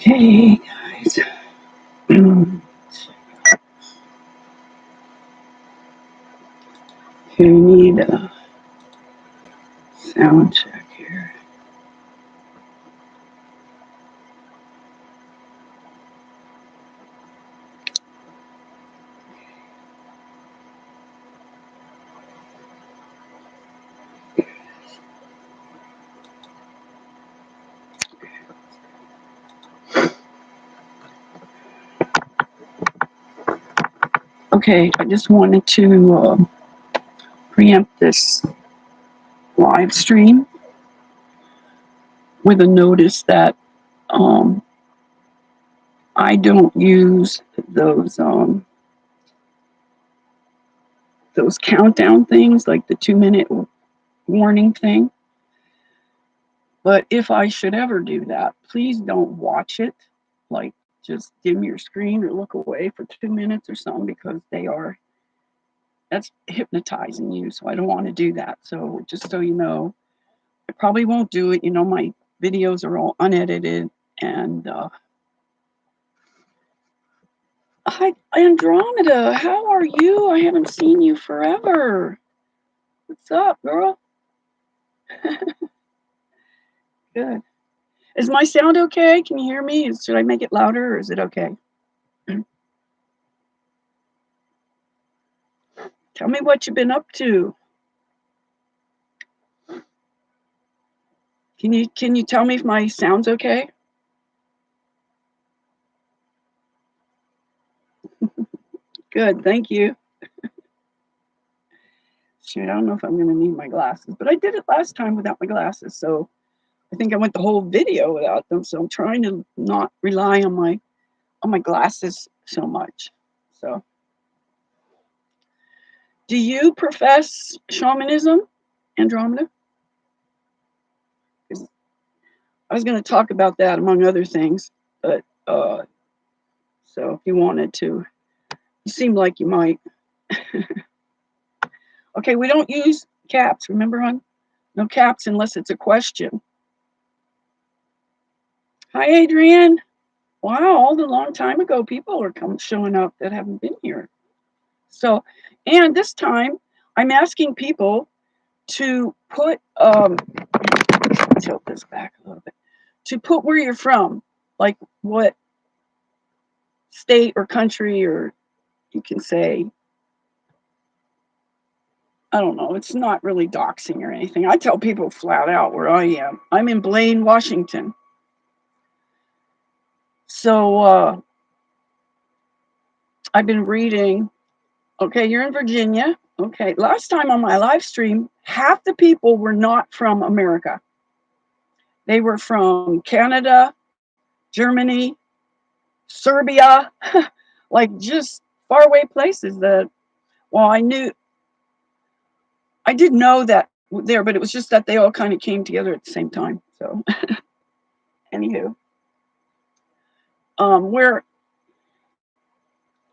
Okay, guys. Okay, we need a sound check here. Okay, I just wanted to preempt this live stream with a notice that um, I don't use those countdown things, like the 2-minute warning thing. But if I should ever do that, please don't watch it. Like, just dim your screen or look away for 2 minutes or something, because that's hypnotizing you. So I don't want to do that. So just so you know, I probably won't do it. You know, my videos are all unedited. And hi, Andromeda, how are you? I haven't seen you forever. What's up, girl? Good. Is my sound okay? Can you hear me? Should I make it louder, or is it okay? Tell me what you've been up to. Can you tell me if my sound's okay? Good, thank you. Shoot, I don't know if I'm gonna need my glasses, but I did it last time without my glasses, so I think I went the whole video without them. So I'm trying to not rely on my glasses so much. So, do you profess shamanism, Andromeda? 'Cause I was going to talk about that among other things, but so if you wanted to, you seem like you might. Okay, we don't use caps. Remember, hon? No caps unless it's a question. Hi, Adrienne. Wow, all the long time ago people are showing up that haven't been here. So, and this time I'm asking people to put tilt this back a little bit, to put where you're from, like what state or country, or you can say, I don't know, it's not really doxing or anything. I tell people flat out where I am. I'm in Blaine, Washington. So I've been reading. Okay, you're in Virginia. Okay, last time on my live stream, half the people were not from America. They were from Canada, Germany, Serbia, like just faraway places that, well, I did know that there, but it was just that they all kind of came together at the same time. So, anywho, where,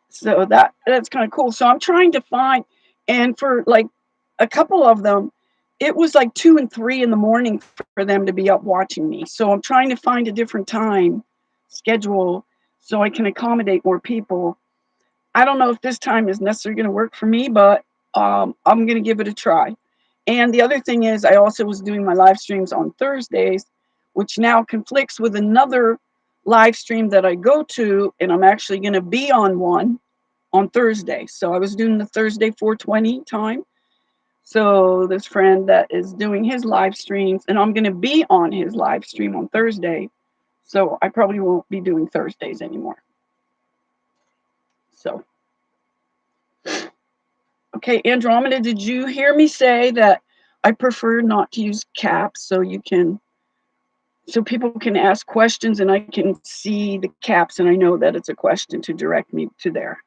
so that's kind of cool. So I'm trying to find, and for like a couple of them, it was like 2 and 3 in the morning for them to be up watching me. So I'm trying to find a different time schedule so I can accommodate more people. I don't know if this time is necessarily going to work for me, but I'm going to give it a try. And the other thing is, I also was doing my live streams on Thursdays, which now conflicts with another live stream that I go to, and I'm actually going to be on one on Thursday. So I was doing the Thursday 4:20 time. So this friend that is doing his live streams, and I'm going to be on his live stream on Thursday. So I probably won't be doing Thursdays anymore. So, okay, Andromeda, did you hear me say that I prefer not to use caps so people can ask questions and I can see the caps and I know that it's a question to direct me to there.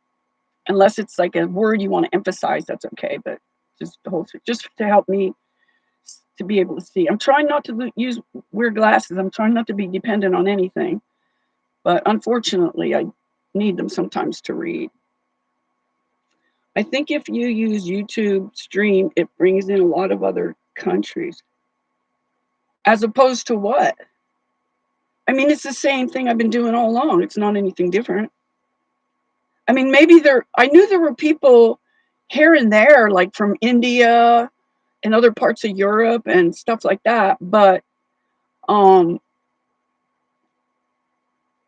Unless it's like a word you want to emphasize, that's okay, but just to help me to be able to see. I'm trying not to wear glasses. I'm trying not to be dependent on anything, but unfortunately I need them sometimes to read. I think if you use YouTube Stream, it brings in a lot of other countries. As opposed to what? I mean, it's the same thing I've been doing all along. It's not anything different. I mean, maybe I knew there were people here and there, like from India and other parts of Europe and stuff like that, um,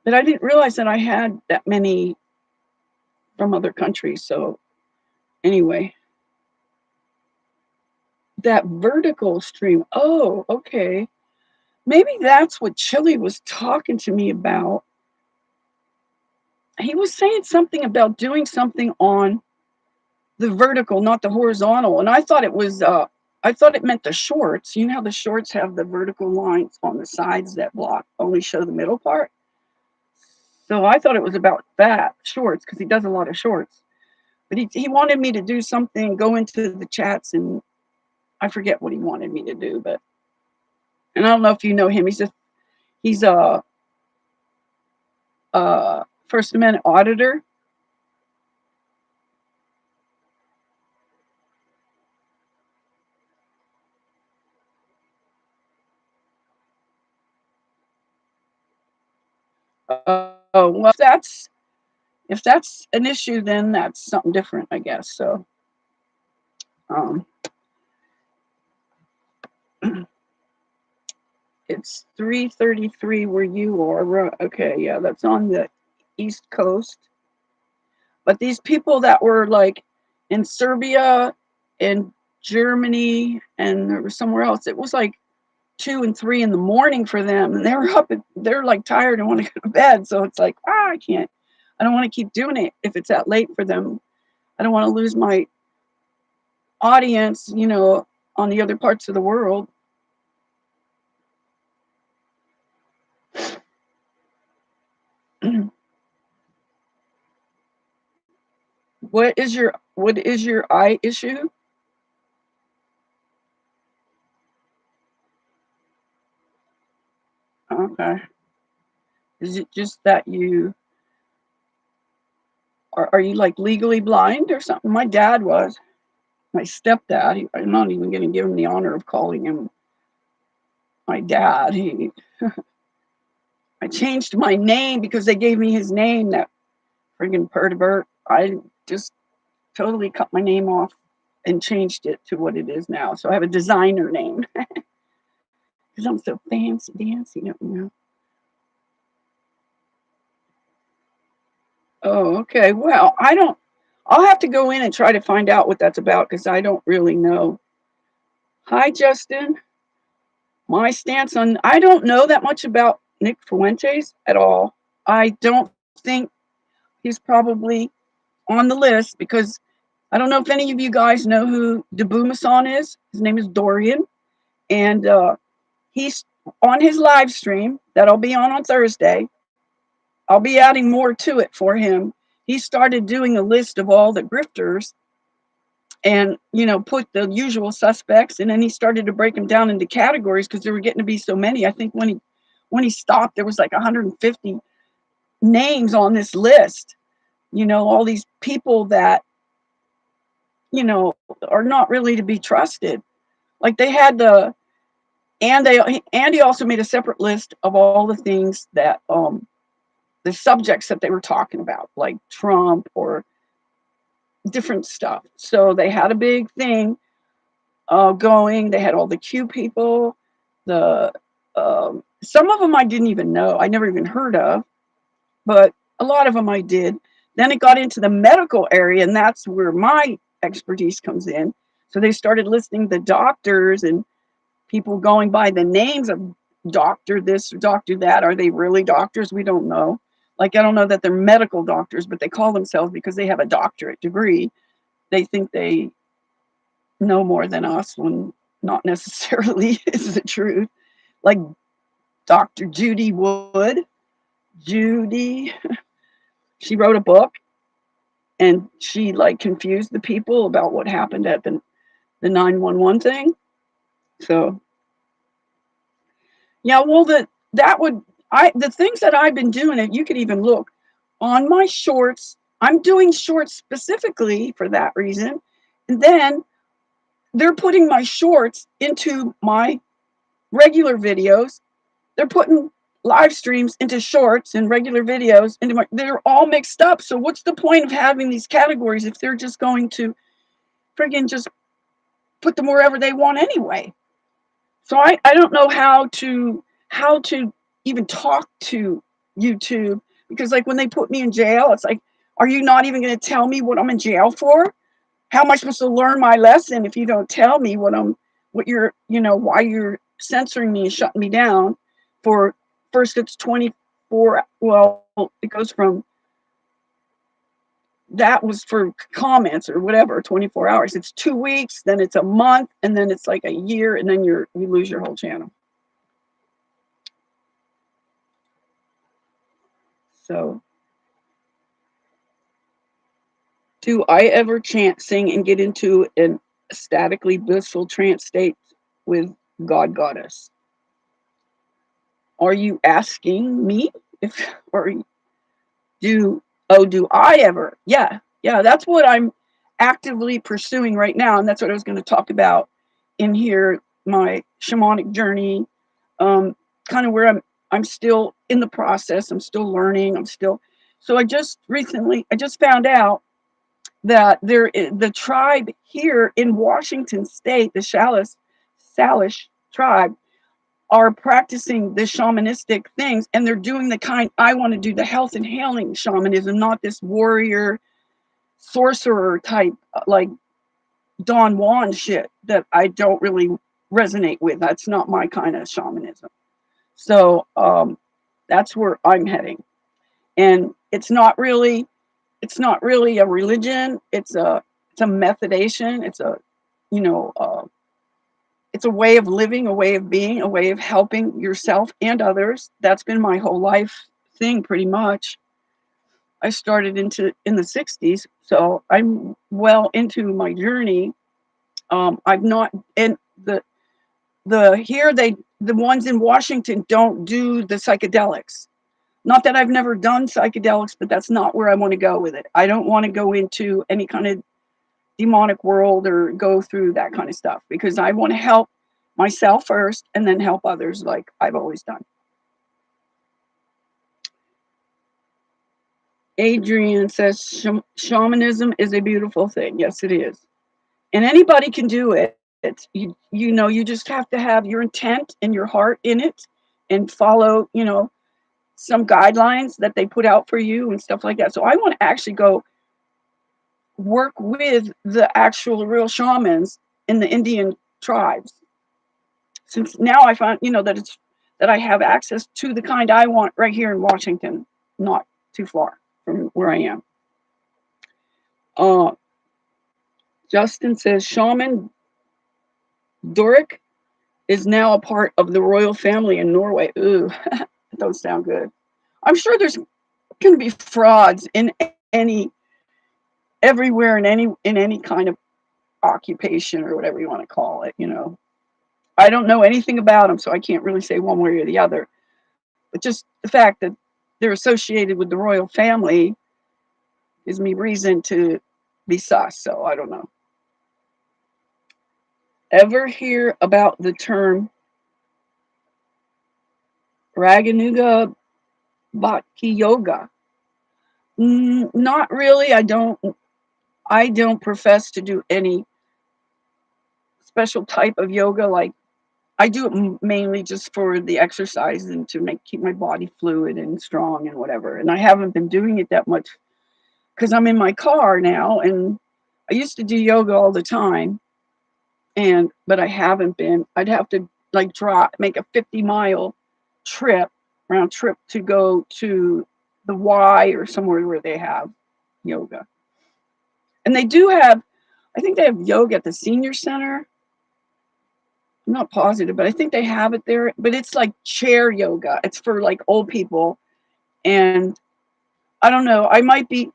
but I didn't realize that I had that many from other countries. So anyway, that vertical stream. Oh, okay. Maybe that's what Chili was talking to me about. He was saying something about doing something on the vertical, not the horizontal. And I thought I thought it meant the shorts. You know how the shorts have the vertical lines on the sides that block only show the middle part? So I thought it was about that, shorts, because he does a lot of shorts. But he wanted me to do something, go into the chats, and I forget what he wanted me to do, but and I don't know if you know him. He's a First Amendment auditor. Oh, well, if that's an issue, then that's something different, I guess. So, um, it's 3:33 where you are. Okay, yeah, that's on the East Coast. But these people that were like in Serbia and Germany and there was somewhere else, it was like 2 and 3 in the morning for them, and they were up and they're like tired and want to go to bed. So it's like, I can't. I don't want to keep doing it if it's that late for them. I don't want to lose my audience, on the other parts of the world. What is your eye issue? Okay. Is it just that are you like legally blind or something? My dad was. My stepdad. I'm not even going to give him the honor of calling him my dad. I changed my name because they gave me his name. That friggin' pervert. I just totally cut my name off and changed it to what it is now. So I have a designer name because I'm so fancy dancy. Oh, okay. Well, I don't. I'll have to go in and try to find out what that's about because I don't really know. Hi, Justin. My stance on I don't know that much about Nick Fuentes at all. I don't think he's probably on the list because I don't know if any of you guys know who Debumason is. His name is Dorian, and he's on his live stream that'll be on Thursday. I'll be adding more to it for him. He started doing a list of all the grifters and put the usual suspects, and then he started to break them down into categories because there were getting to be so many. I think when he stopped, there was like 150 names on this list. All these people that are not really to be trusted. Like they had Andy also made a separate list of all the things that the subjects that they were talking about, like Trump or different stuff. So they had a big thing going. They had all the Q people. The some of them I didn't even know. I never even heard of, but a lot of them I did. Then it got into the medical area, and that's where my expertise comes in. So they started listing the doctors and people going by the names of doctor this, doctor that. Are they really doctors? We don't know. Like, I don't know that they're medical doctors, but they call themselves because they have a doctorate degree. They think they know more than us when not necessarily is the truth. Like Dr. Judy Wood. Judy, she wrote a book and she like confused the people about what happened at the 911 thing. So yeah, well the things that I've been doing, and you could even look on my shorts. I'm doing shorts specifically for that reason. And then they're putting my shorts into my regular videos. They're putting live streams into shorts and regular videos into they're all mixed up. So what's the point of having these categories if they're just going to friggin' just put them wherever they want anyway? So I don't know how to even talk to YouTube, because like when they put me in jail, it's like, are you not even going to tell me what I'm in jail for? How am I supposed to learn my lesson if you don't tell me what you're, why you're censoring me and shutting me down for, first it's 24, well, it goes from, that was for comments or whatever, 24 hours. It's 2 weeks, then it's a month, and then it's like a year, and then you lose your whole channel. So, do I ever chant, sing, and get into an ecstatically blissful trance state with God Goddess? Are you asking me if, or do I ever? Yeah, that's what I'm actively pursuing right now, and that's what I was going to talk about in here, my shamanic journey, kind of where I'm still in the process. I'm still learning. So I just found out that the tribe here in Washington State, the Salish tribe, are practicing the shamanistic things, and they're doing the kind I want to do, the health and healing shamanism, not this warrior sorcerer type like Don Juan shit that I don't really resonate with. That's not my kind of shamanism. So that's where I'm heading. And it's not really a religion. It's a methodation. It's a, it's a way of living, a way of being, a way of helping yourself and others. That's been my whole life thing, pretty much. I started in the 60s, so I'm well into my journey. I've not, and the ones in Washington don't do the psychedelics. Not that I've never done psychedelics, but that's not where I want to go with it. I don't want to go into any kind of demonic world or go through that kind of stuff, because I want to help myself first and then help others, like I've always done. Adrian says shamanism is a beautiful thing. Yes, it is. And anybody can do it. You just have to have your intent and your heart in it and follow, some guidelines that they put out for you and stuff like that. So I want to actually go work with the actual real shamans in the Indian tribes. Since now I find, that I have access to the kind I want right here in Washington, not too far from where I am. Justin says Shaman Doric is now a part of the royal family in Norway. Ooh, that don't sound good. I'm sure there's going to be frauds in everywhere in any kind of occupation or whatever you want to call it. I don't know anything about them, so I can't really say one way or the other. But just the fact that they're associated with the royal family gives me reason to be sus. So I don't know. Ever hear about the term Raganuga Bhakti Yoga? Not really. I don't profess to do any special type of yoga. Like, I do it mainly just for the exercise and to keep my body fluid and strong and whatever. And I haven't been doing it that much because I'm in my car now, and I used to do yoga all the time, but I haven't been. I'd have to like make a 50-mile round trip to go to the Y or somewhere where they have yoga. And they do have, I think they have yoga at the senior center. I'm not positive, but I think they have it there. But it's like chair yoga. It's for like old people. And I don't know, I might be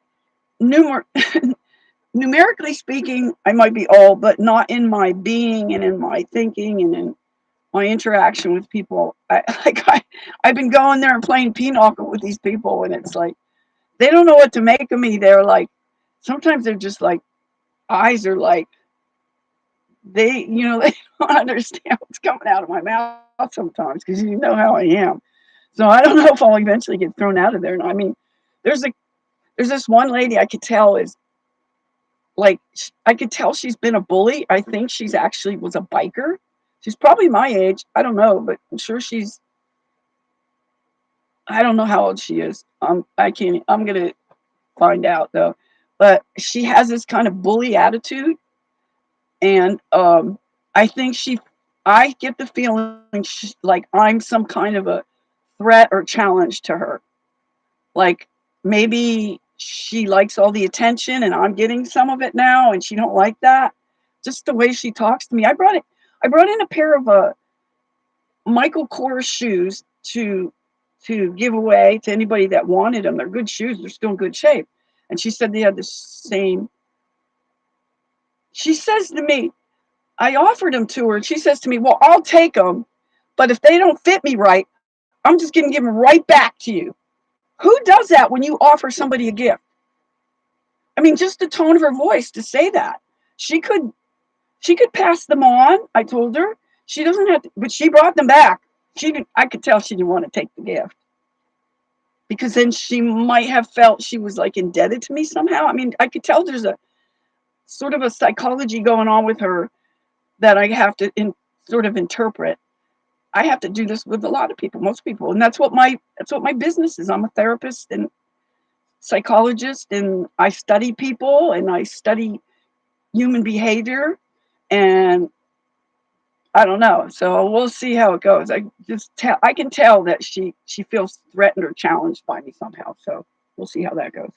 numerically speaking, I might be old, but not in my being and in my thinking and in my interaction with people. I've been going there and playing pinochle with these people, and it's like, they don't know what to make of me. They're like, sometimes they're just like, eyes are like, they don't understand what's coming out of my mouth sometimes, because you know how I am. So I don't know if I'll eventually get thrown out of there. I mean, there's a there's this one lady I could tell is like I could tell she's been a bully. I think she's actually was a biker. She's probably my age. I don't know, but I'm sure she's. I don't know how old she is. I can't. I'm gonna find out though. But she has this kind of bully attitude, and I think she. I get the feeling like I'm some kind of a threat or challenge to her. Like maybe she likes all the attention and I'm getting some of it now and she don't like that. Just the way she talks to me. I brought in a pair of Michael Kors shoes to give away to anybody that wanted them. They're good shoes. They're still in good shape. And she said they had the same. She says to me, I offered them to her and she says to me, "Well, I'll take them, but if they don't fit me right, I'm just going to give them right back to you." Who does that when you offer somebody a gift? I mean, just the tone of her voice to say that. She could she could pass them on. I told her she doesn't have to, but she brought them back. I could tell she didn't want to take the gift because then she might have felt she was like indebted to me somehow. I mean, I could tell there's a sort of a psychology going on with her that I have to sort of interpret. I have to do this with a lot of people, most people, and that's what my business is. I'm a therapist and psychologist, and I study people and I study human behavior, and I don't know. So we'll see how it goes. I can tell that she feels threatened or challenged by me somehow. So we'll see how that goes.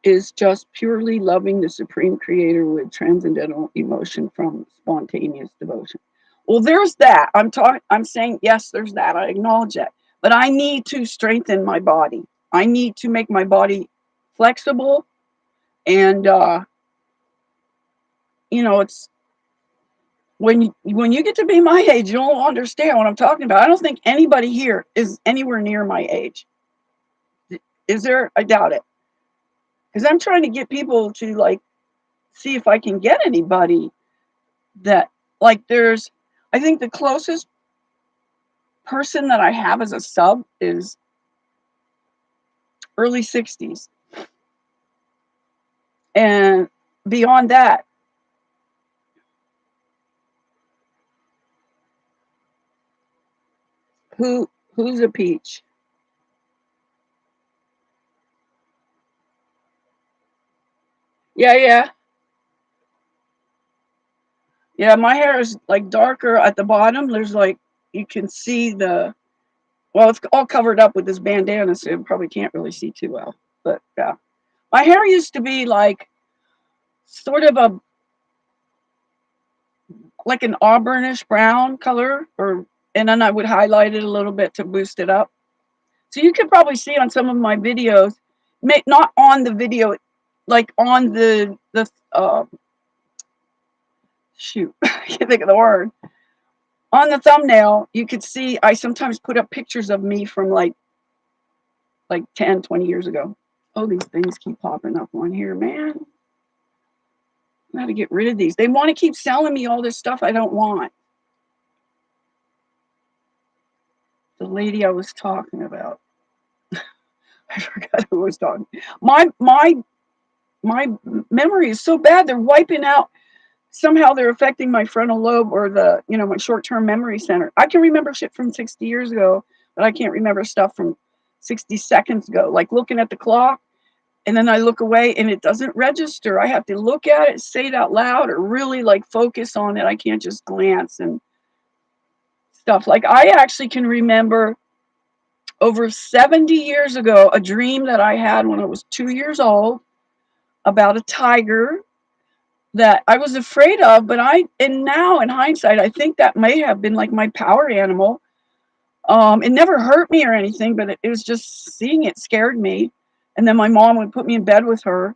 Is just purely loving the supreme creator with transcendental emotion from spontaneous devotion. Well, there's that. I'm saying yes, there's that. I acknowledge that. But I need to strengthen my body. I need to make my body flexible and it's when you get to be my age, you'll understand what I'm talking about. I don't think anybody here is anywhere near my age. Is there? I doubt it. Because I'm trying to get people to like see if I can get anybody that like I think the closest person that I have as a sub is early 60s. And beyond that, who's a peach? Yeah, yeah. Yeah, my hair is like darker at the bottom. There's like you can see it's all covered up with this bandana, so you probably can't really see too well. But yeah. My hair used to be like sort of a like an auburnish brown color and then I would highlight it a little bit to boost it up. So you could probably see on some of my videos, not on the video, like on the shoot, I can't think of the word. On the thumbnail, you could see I sometimes put up pictures of me from like 10, 20 years ago. Oh, these things keep popping up on here, man. I got to get rid of these. They want to keep selling me all this stuff I don't want. The lady I was talking about. I forgot who I was talking. My memory is so bad. They're wiping out. Somehow they're affecting my frontal lobe or my short-term memory center. I can remember shit from 60 years ago, but I can't remember stuff from 60 seconds ago. Like looking at the clock, and then I look away and it doesn't register. I have to look at it, say it out loud, or really like focus on it. I can't just glance and stuff. Like I actually can remember over 70 years ago a dream that I had when I was 2 years old about a tiger that I was afraid of, but and now in hindsight, I think that may have been like my power animal. It never hurt me or anything, but it was just seeing it scared me. And then my mom would put me in bed with her,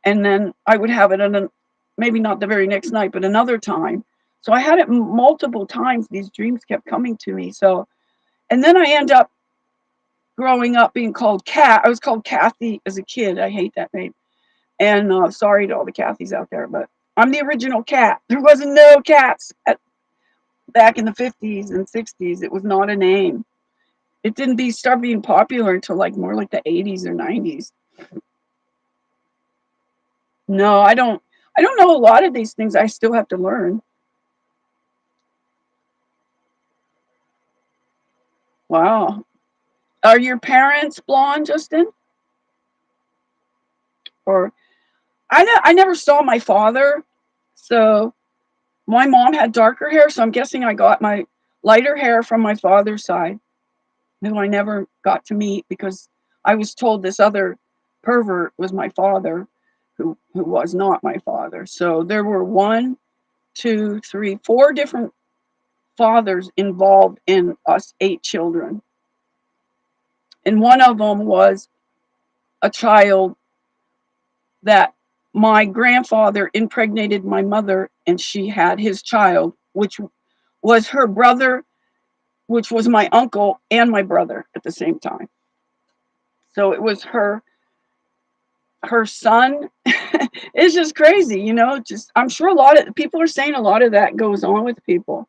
and then I would have it, and then maybe not the very next night, but another time. So I had it multiple times. These dreams kept coming to me. So, and then I end up growing up being called Cat. I was called Kathy as a kid. I hate that name. And sorry to all the Kathys out there, but I'm the original cat. There wasn't no cats back in the 50s and 60s. It was not a name. It didn't start being popular until like more like the 80s or 90s. No, I don't know a lot of these things. I still have to learn. Wow. Are your parents blonde, Justin? Or I never saw my father, so my mom had darker hair, so I'm guessing I got my lighter hair from my father's side, who I never got to meet because I was told this other pervert was my father, who was not my father. So there were one, two, three, four different fathers involved in us 8 children. And one of them was a child that my grandfather impregnated my mother and she had his child, which was her brother, which was my uncle and my brother at the same time. So it was her son. It's just crazy, you know, just I'm sure a lot of people are saying a lot of that goes on with people.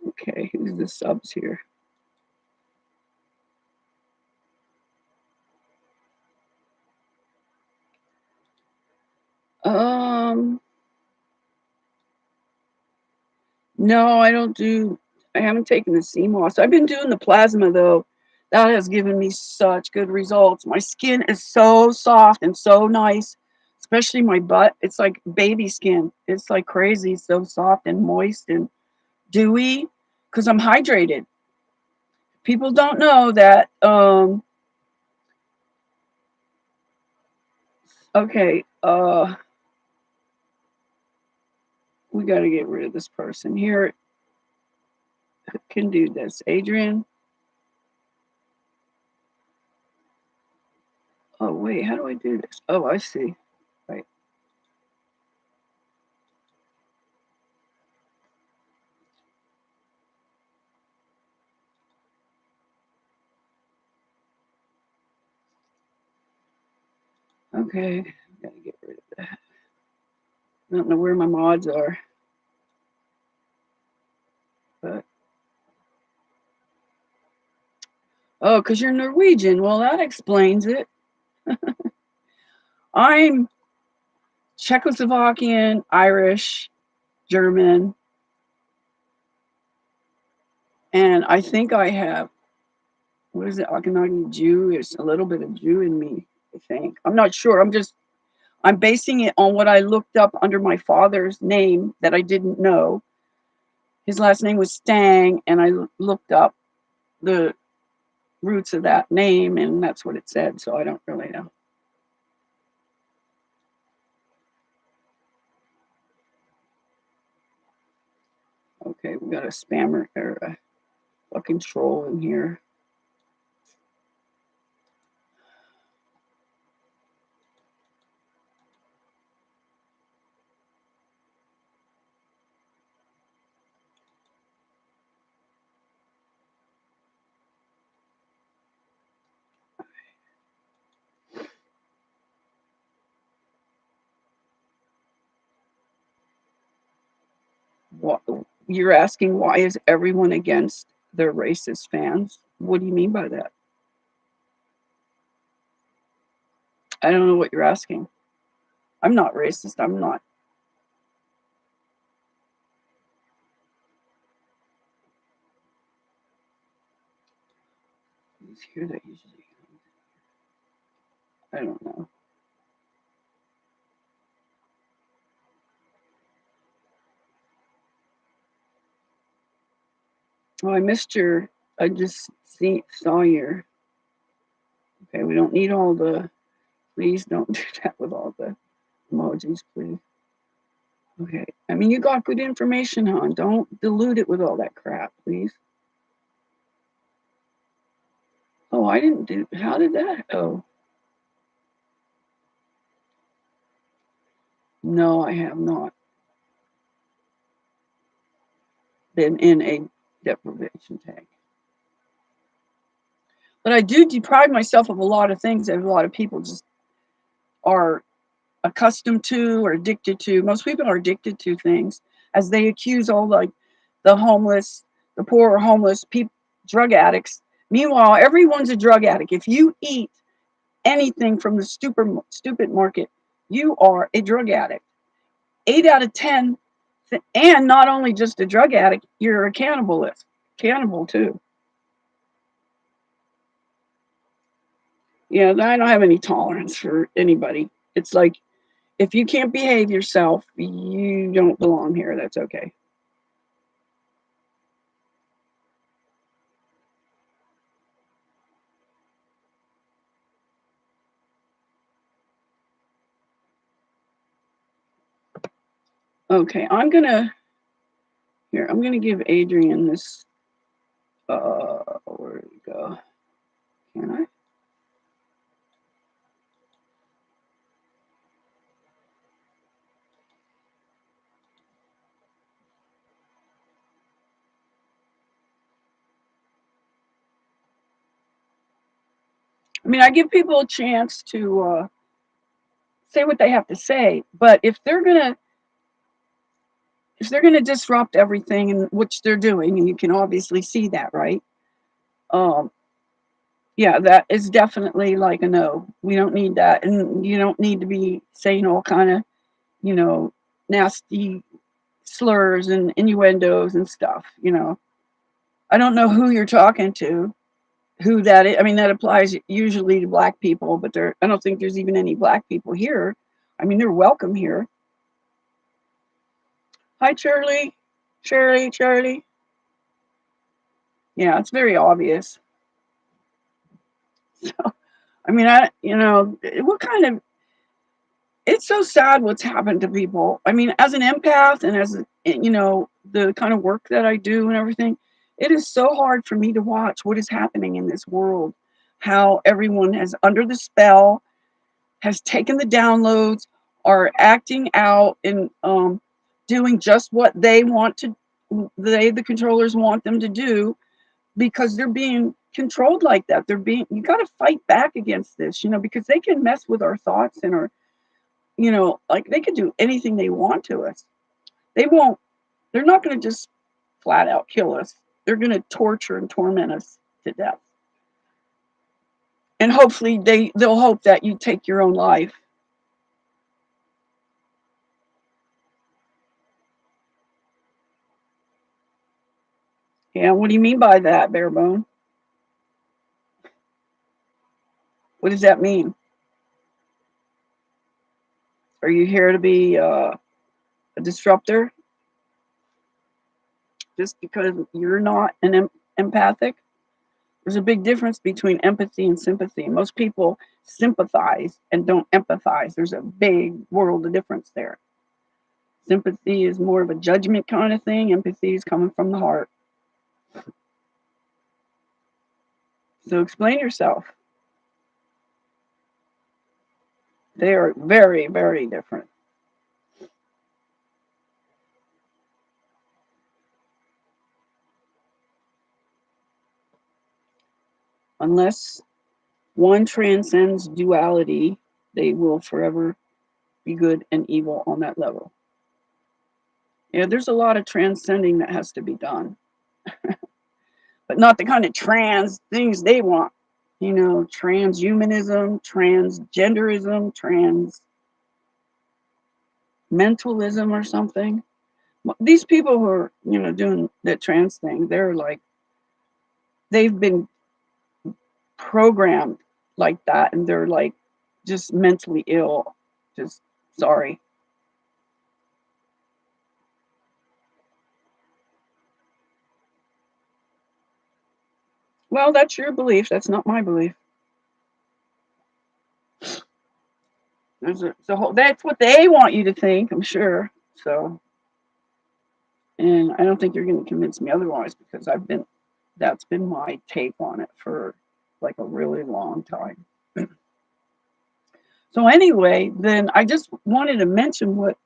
Okay, who's the subs here? Um no, I haven't taken the CMOS. I've been doing the plasma though. That has given me such good results. My skin is so soft and so nice, especially my butt. It's like baby skin. It's like crazy, so soft and moist and dewy because I'm hydrated. People don't know that. Okay, we got to get rid of this person here. Who can do this? Adrian. Oh wait, how do I do this? Oh, I see. Right. Okay, gotta get rid of that. I don't know where my mods are, but oh, because you're Norwegian. Well, that explains it. I'm Czechoslovakian, Irish, German, and I think I have what is it? Akhenaten Jew. There's a little bit of Jew in me. I think. I'm not sure. I'm basing it on what I looked up under my father's name that I didn't know. His last name was Stang, and I looked up the roots of that name, and that's what it said. So I don't really know. Okay, we got a spammer or a fucking troll in here. What, you're asking why is everyone against their racist fans? What do you mean by that? I don't know what you're asking. I'm not racist. I'm not. Who's here that usually? I don't know. Oh, I missed your. I just saw your. Okay, we don't need all the. Please don't do that with all the emojis, please. Okay. I mean, you got good information, hon. Don't dilute it with all that crap, please. Oh, I didn't do. How did that? Oh, no, I have not been in a deprivation tank. But I do deprive myself of a lot of things that a lot of people just are accustomed to or addicted to. Most people are addicted to things, as they accuse all like the homeless, the poor homeless people, drug addicts. Meanwhile, everyone's a drug addict. If you eat anything from the stupid market, you are a drug addict. 8 out of 10, and not only just a drug addict, you're a cannibal too. Yeah, I don't have any tolerance for anybody. It's like if you can't behave yourself, you don't belong here. That's okay. Okay, I'm gonna give Adrian this. Where did it go? Can I? I mean, I give people a chance to say what they have to say, but if they're gonna disrupt everything, and which they're doing, and you can obviously see that, right? Um, yeah, that is definitely like a no. We don't need that, and you don't need to be saying all kind of, you know, nasty slurs and innuendos and stuff. I don't know who you're talking to, who that is. I mean, that applies usually to black people, but I don't think there's even any black people here. I mean, they're welcome here. Hi, Charlie. Charlie. Yeah, it's very obvious. So, I mean, what kind of, it's so sad what's happened to people. I mean, as an empath and as, the kind of work that I do and everything, it is so hard for me to watch what is happening in this world, how everyone has under the spell, has taken the downloads, are acting out and doing just what the controllers want them to do, because they're being controlled like that. You got to fight back against this, because they can mess with our thoughts and our, like they can do anything they want to us. They won't, they're not going to just flat out kill us. They're going to torture and torment us to death. And hopefully they'll hope that you take your own life. Yeah, what do you mean by that, Barebone? What does that mean? Are you here to be a disruptor just because you're not empathic? There's a big difference between empathy and sympathy. Most people sympathize and don't empathize. There's a big world of difference there. Sympathy is more of a judgment kind of thing. Empathy is coming from the heart. So explain yourself. They are very, very different. Unless one transcends duality, they will forever be good and evil on that level. Yeah, there's a lot of transcending that has to be done, but not the kind of trans things they want. Transhumanism, transgenderism, mentalism or something. These people who are, doing the trans thing, they've been programmed like that, and they're like just mentally ill. Just sorry. Well, that's your belief. That's not my belief. That's what they want you to think, I'm sure. So, and I don't think you're going to convince me otherwise, because that's been my take on it for like a really long time. So anyway, then I just wanted to mention what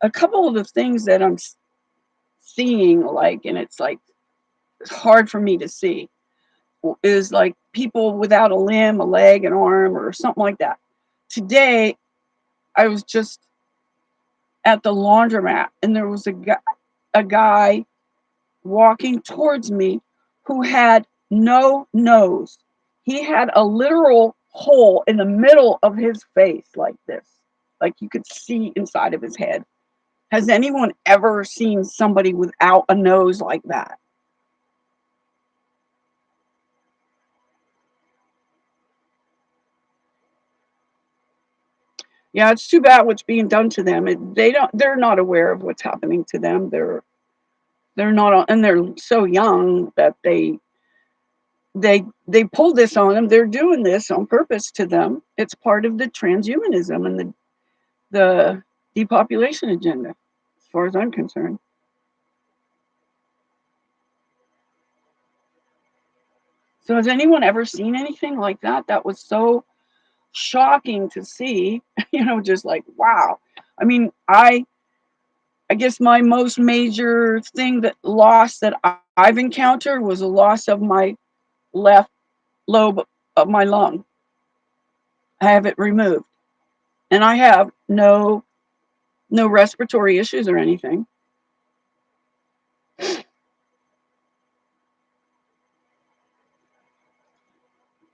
a couple of the things that I'm seeing, like, and it's like it's hard for me to see, is like people without a limb, a leg, an arm, or something like that. Today, I was just at the laundromat, and there was a guy walking towards me who had no nose. He had a literal hole in the middle of his face like this, like you could see inside of his head. Has anyone ever seen somebody without a nose like that? Yeah, it's too bad what's being done to them. They're not aware of what's happening to them. They're not, and they're so young that they pull this on them. They're doing this on purpose to them. It's part of the transhumanism and the depopulation agenda, as far as I'm concerned. So has anyone ever seen anything like that? That was so shocking to see, just like, wow. I mean, I guess my most major loss that I've encountered was a loss of my left lobe of my lung. I have it removed, and I have no respiratory issues or anything.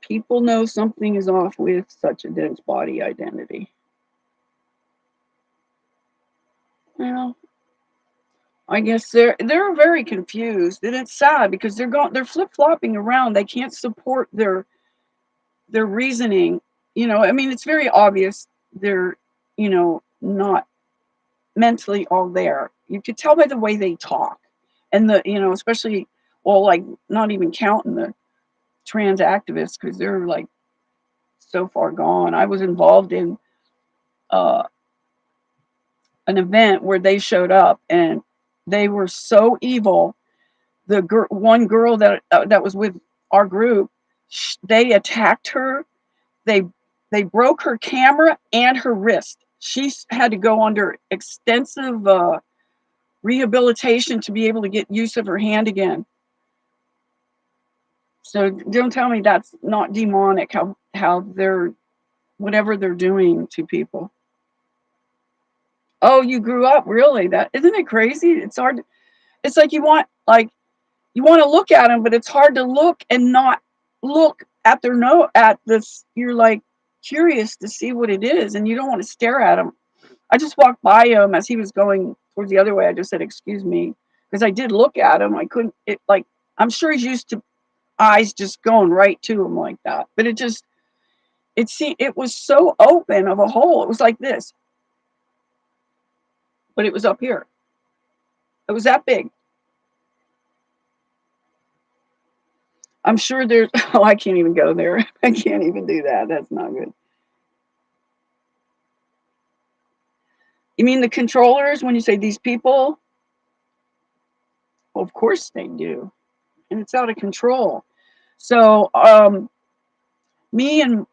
People know something is off with such a dense body identity. Well, I guess they're very confused, and it's sad because they're flip flopping around. They can't support their reasoning. I mean, it's very obvious they're not mentally all there. You could tell by the way they talk, and especially, well, like, not even counting the trans activists, because they're like so far gone. I was involved in uh, an event where they showed up, and they were so evil. One girl that was with our group, they attacked her. They they broke her camera and her wrist. She had to go under extensive rehabilitation to be able to get use of her hand again. So don't tell me that's not demonic. How they're whatever they're doing to people. Oh, you grew up, really? That isn't it crazy? It's hard. It's like you want to look at them, but it's hard to look and not look at their at this. You're like curious to see what it is, and you don't want to stare at them. I just walked by him as he was going towards the other way. I just said, "Excuse me," because I did look at him. I couldn't. I'm sure he's used to eyes just going right to him like that, but it was so open of a hole. It was like this, but it was up here. It was that big. I'm sure there's. Oh, I can't even go there. I can't even do that. That's not good. You mean the controllers when you say these people? Well, of course they do, and it's out of control. So, me and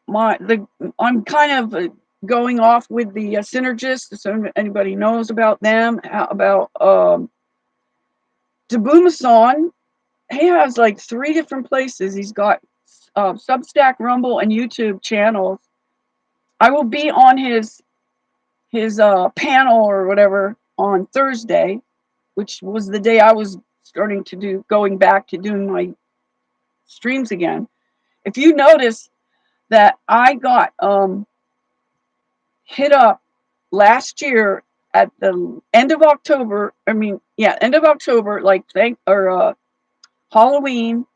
I'm kind of going off with the synergists. So anybody knows about them? About Dabumason. He has like 3 different places. He's got Substack, Rumble, and YouTube channels. I will be on his panel or whatever on Thursday, which was the day I was going back to doing my streams again. If you notice that I got hit up last year at the end of October. I mean, yeah, end of October, like Halloween,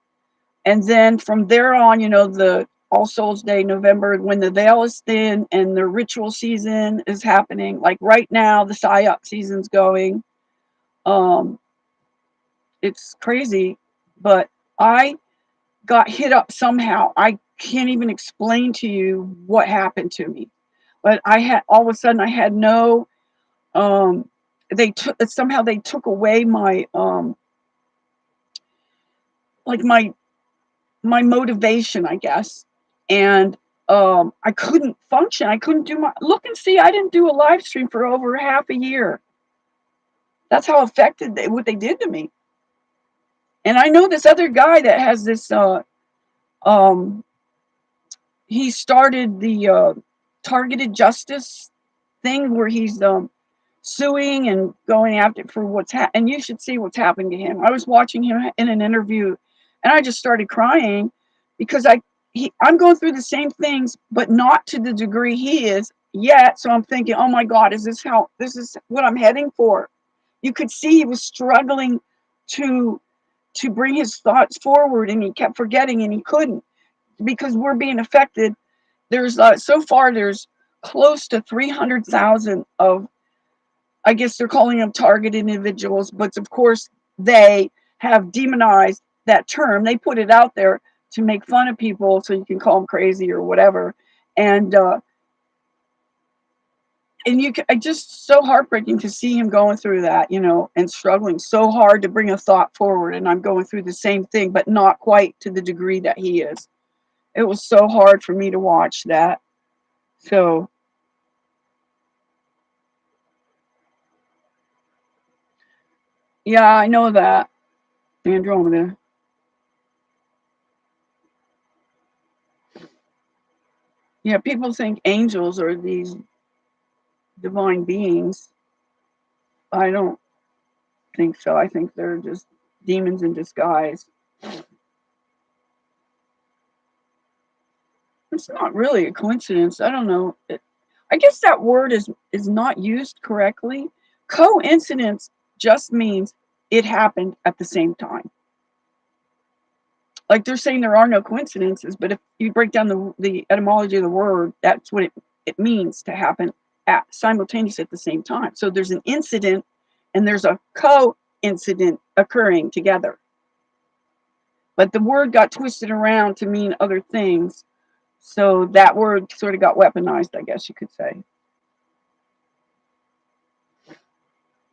and then from there on, the All Souls Day, November, when the veil is thin and the ritual season is happening. Like right now, the psyop season's going. Um, it's crazy, but I got hit up somehow. I can't even explain to you what happened to me, but I had all of a sudden I had no. They took away my like my motivation, I guess, and I couldn't function. I couldn't do my look and see. I didn't do a live stream for over half a year. That's how affected what they did to me. And I know this other guy that has this Um, he started the targeted justice thing where he's suing and going after for and you should see what's happening to him. I was watching him in an interview, and I just started crying because I'm going through the same things, but not to the degree he is yet. So I'm thinking, oh my God, this is what I'm heading for? You could see he was struggling to bring his thoughts forward, and he kept forgetting, and he couldn't because we're being affected. There's so far there's close to 300,000 of, I guess they're calling them targeted individuals, but of course they have demonized that term. They put it out there to make fun of people, so you can call them crazy or whatever. And it's just so heartbreaking to see him going through that, and struggling so hard to bring a thought forward. And I'm going through the same thing, but not quite to the degree that he is. It was so hard for me to watch that. So yeah, I know that. Andromeda. Yeah, people think angels are these divine beings. I don't think so. I think they're just demons in disguise. It's not really a coincidence. I don't know. I guess that word is not used correctly. Coincidence just means it happened at the same time. Like they're saying there are no coincidences, but if you break down the etymology of the word, that's what it means to happen simultaneously at the same time. So there's an incident and there's a co-incident occurring together. But the word got twisted around to mean other things. So that word sort of got weaponized, I guess you could say.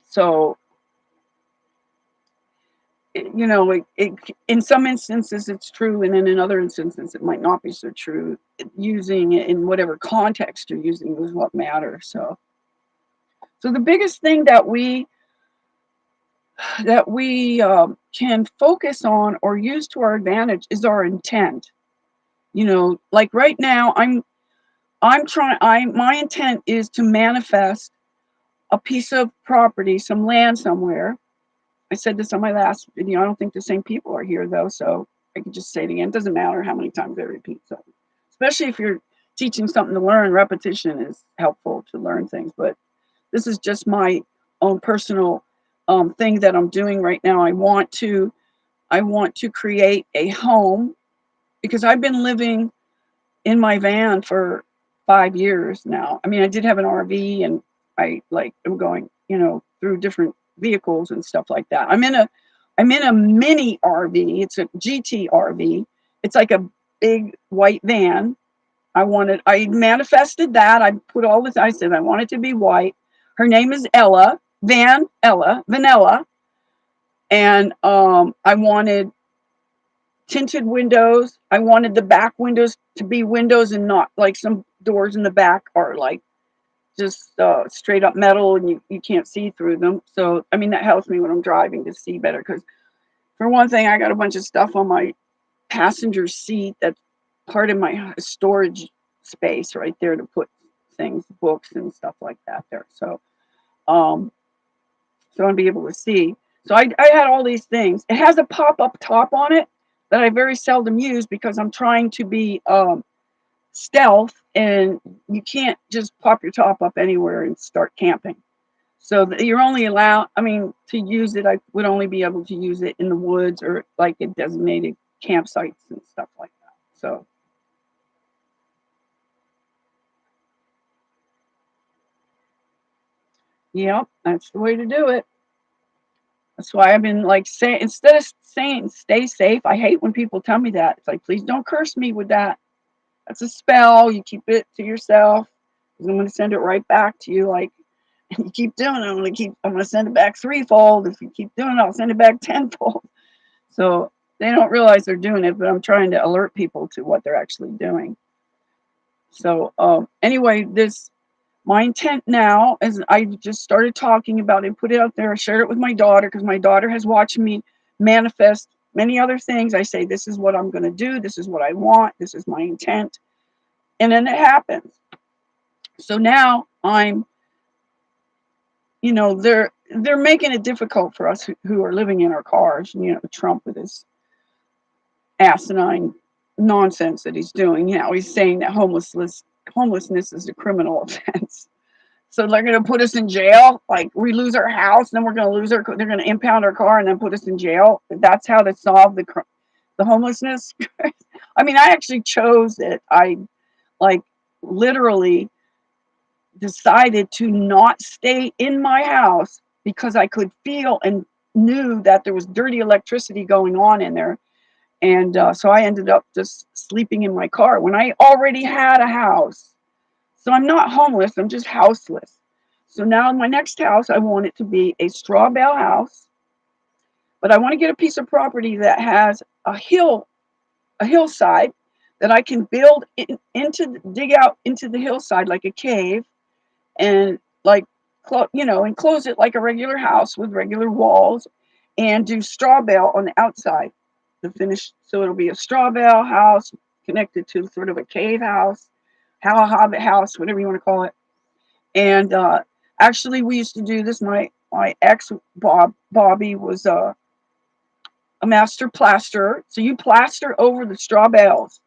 So, in some instances it's true, and then in other instances it might not be so true. Using it in whatever context you're using is what matters. So the biggest thing can focus on or use to our advantage is our intent. Like right now, my intent is to manifest a piece of property, some land somewhere. I said this on my last video. I don't think the same people are here though, so I can just say it again. It doesn't matter how many times I repeat something, especially if you're teaching something to learn. Repetition is helpful to learn things, but this is just my own personal thing that I'm doing right now. I want to create a home because I've been living in my van for 5 years now. I mean, I did have an RV, and I'm going, through different vehicles and stuff like that. I'm in a mini RV. It's a GT RV. It's like a big white van. I manifested that. I put all this, I said I want it to be white. Her name is Ella, Vanilla. And I wanted tinted windows. I wanted the back windows to be windows and not like some doors in the back are like just straight up metal, and you can't see through them. So, I mean, that helps me when I'm driving to see better because, for one thing, I got a bunch of stuff on my passenger seat that's part of my storage space right there to put things, books and stuff like that there. Um, so I'll be able to see. So I had all these things. It has a pop-up top on it that I very seldom use because I'm trying to be stealth, and you can't just pop your top up anywhere and start camping. So you're only allowed, I mean, to use it, I would only be able to use it in the woods or like in designated campsites and stuff like that. So, yeah, that's the way to do it. That's why I've been like saying, instead of saying stay safe, I hate when people tell me that. It's like, please don't curse me with that. That's a spell. You keep it to yourself. I'm going to send it right back to you. Like, you keep doing it, I'm going to send it back threefold. If you keep doing it, I'll send it back tenfold. So they don't realize they're doing it, but I'm trying to alert people to what they're actually doing. So anyway, my intent now is I just started talking about it, put it out there. I shared it with my daughter because my daughter has watched me manifest many other things. I say, this is what I'm going to do. This is what I want. This is my intent. And then it happens. So now I'm, they're making it difficult for us who are living in our cars. Trump with his asinine nonsense that he's doing. He's saying that homelessness is a criminal offense. So they're going to put us in jail. Like, we lose our house, then we're going to they're going to impound our car and then put us in jail. That's how to solve the homelessness. I mean, I actually chose it. I like literally decided to not stay in my house because I could feel and knew that there was dirty electricity going on in there. And so I ended up just sleeping in my car when I already had a house. So I'm not homeless, I'm just houseless. So now in my next house, I want it to be a straw bale house, but I want to get a piece of property that has a hillside that I can dig out into the hillside like a cave, and like, enclose it like a regular house with regular walls, and do straw bale on the outside. The finish, so it'll be a straw bale house connected to sort of a cave house, how a hobbit house, whatever you want to call it. And actually, we used to do this. My ex Bobby was a master plasterer. So you plaster over the straw bales,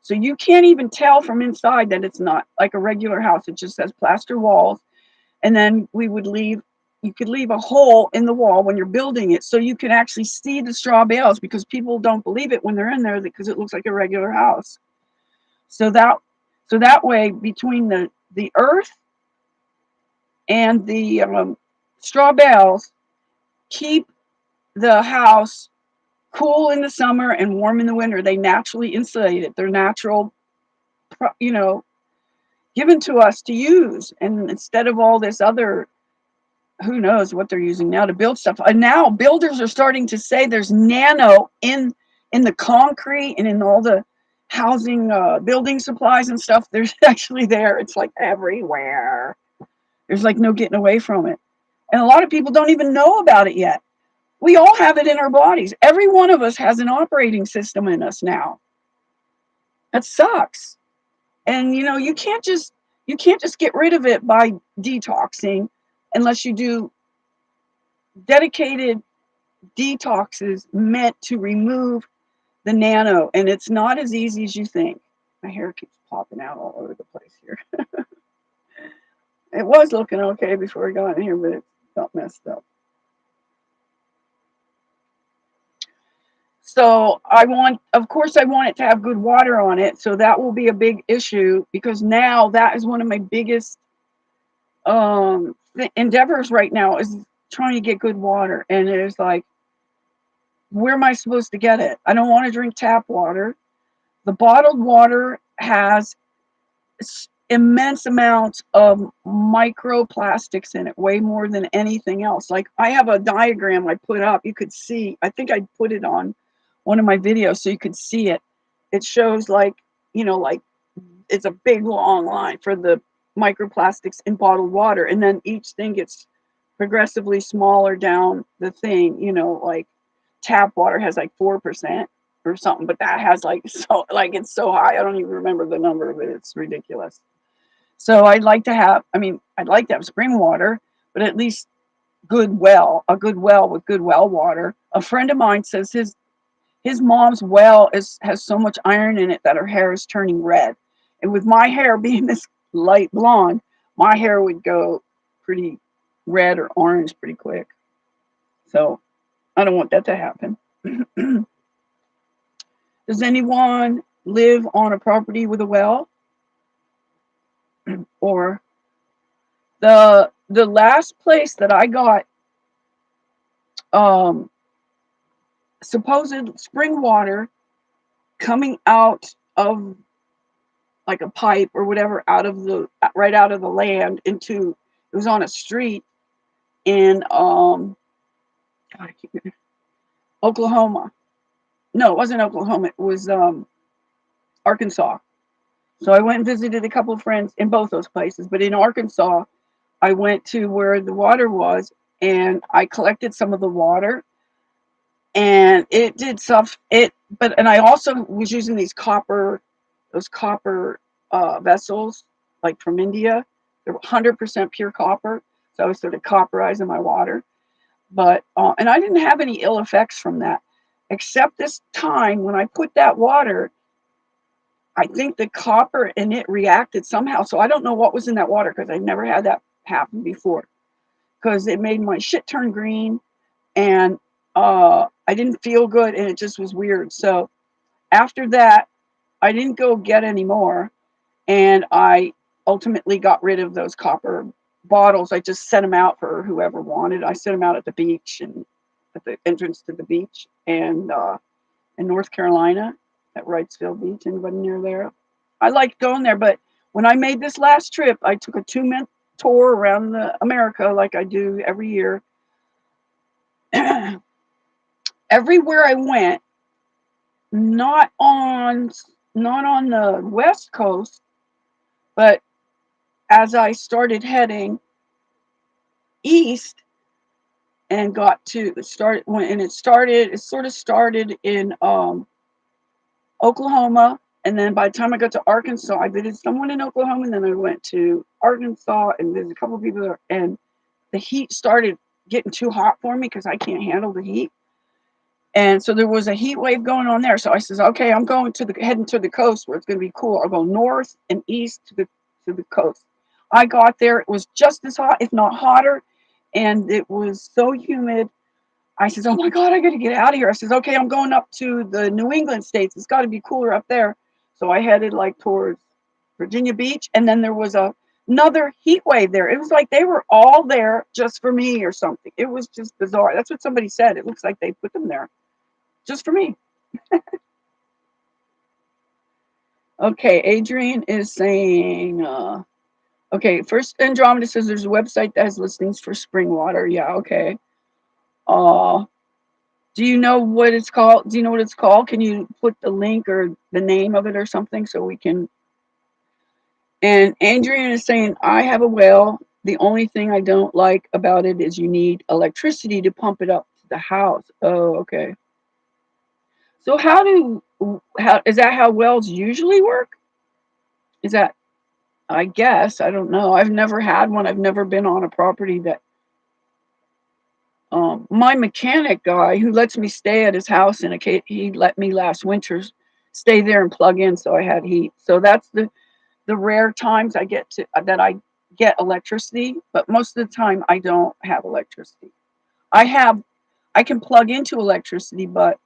so you can't even tell from inside that it's not like a regular house. It just has plaster walls, and then you could leave a hole in the wall when you're building it, so you can actually see the straw bales, because people don't believe it when they're in there because it looks like a regular house. So that way, between the earth and the straw bales, keep the house cool in the summer and warm in the winter. They naturally insulate it. They're natural, given to us to use. And instead of all this other, who knows what they're using now to build stuff. And now builders are starting to say there's nano in the concrete and in all the housing, building supplies and stuff. There's actually there. It's like everywhere. There's like no getting away from it. And a lot of people don't even know about it yet. We all have it in our bodies. Every one of us has an operating system in us now. That sucks. And you can't just get rid of it by detoxing, unless you do dedicated detoxes meant to remove the nano. And it's not as easy as you think. My hair keeps popping out all over the place here. It was looking okay before I got in here, but it got messed up. So of course I want it to have good water on it. So that will be a big issue, because now that is one of my biggest endeavors right now, is trying to get good water. And it's like, where am I supposed to get it? I don't want to drink tap water. The bottled water has immense amounts of microplastics in it, way more than anything else. Like, I have a diagram I put up. You could see, I think I put it on one of my videos so you could see it. It shows like it's a big long line for the microplastics in bottled water, and then each thing gets progressively smaller down the thing. Like tap water has like 4% or something, but that has it's so high, I don't even remember the number of it. It's ridiculous. So I'd like to have spring water, but at least a good well with good well water. A friend of mine says his mom's well has so much iron in it that her hair is turning red. And with my hair being this light blonde, my hair would go pretty red or orange pretty quick. So I don't want that to happen. Does anyone live on a property with a well? Or the last place that I got supposed spring water coming out of like a pipe or whatever, right out of the land into, it was on a street in Oklahoma. No, it wasn't Oklahoma. It was Arkansas. So I went and visited a couple of friends in both those places. But in Arkansas, I went to where the water was, and I collected some of the water. and it did stuff. And I also was using those copper vessels, like from India. They're 100% pure copper, so I was sort of copperizing my water. But and I didn't have any ill effects from that, except this time when I put that water. I think the copper in it reacted somehow. So I don't know what was in that water because I never had that happen before. Because it made my shit turn green, and I didn't feel good, and it just was weird. So after that, I didn't go get any more, and I ultimately got rid of those copper bottles. I just set them out for whoever wanted. I set them out at the beach and at the entrance to the beach, and in North Carolina at Wrightsville Beach. Anybody near there? I liked going there, but when I made this last trip, I took a 2 month tour around America like I do every year. Everywhere I went, not on the West Coast, but as I started heading east and got to start when and it sort of started in Oklahoma, and then by the time I got to Arkansas, I visited someone in Oklahoma, and then I went to Arkansas and visited a couple of people there, and the heat started getting too hot for me because I can't handle the heat. And so there was a heat wave going on there. So I says, okay, I'm going heading to the coast where it's going to be cool. I'll go north and east to the coast. I got there, it was just as hot, if not hotter, and it was so humid. I says, oh my God, I got to get out of here. I says, okay, I'm going up to the New England states. It's got to be cooler up there. So I headed like towards Virginia Beach, and then there was another heat wave there. It was like they were all there just for me or something. It was just bizarre. That's what somebody said. It looks like they put them there just for me. Okay, Adrian is saying, okay, first Andromeda says there's a website that has listings for spring water. Yeah, okay. Uh, do you know what it's called? Do you know what it's called? Can you put the link or the name of it or something so we can? And Adrian is saying, I have a well. The only thing I don't like about it is you need electricity to pump it up to the house. Oh, okay. So how is that how wells usually work? Is that, I guess, I don't know. I've never had one. I've never been on a property that my mechanic guy who lets me stay at his house in a case, he let me last winter stay there and plug in so I had heat. So that's the rare times I get electricity, but most of the time I don't have electricity. I can plug into electricity, but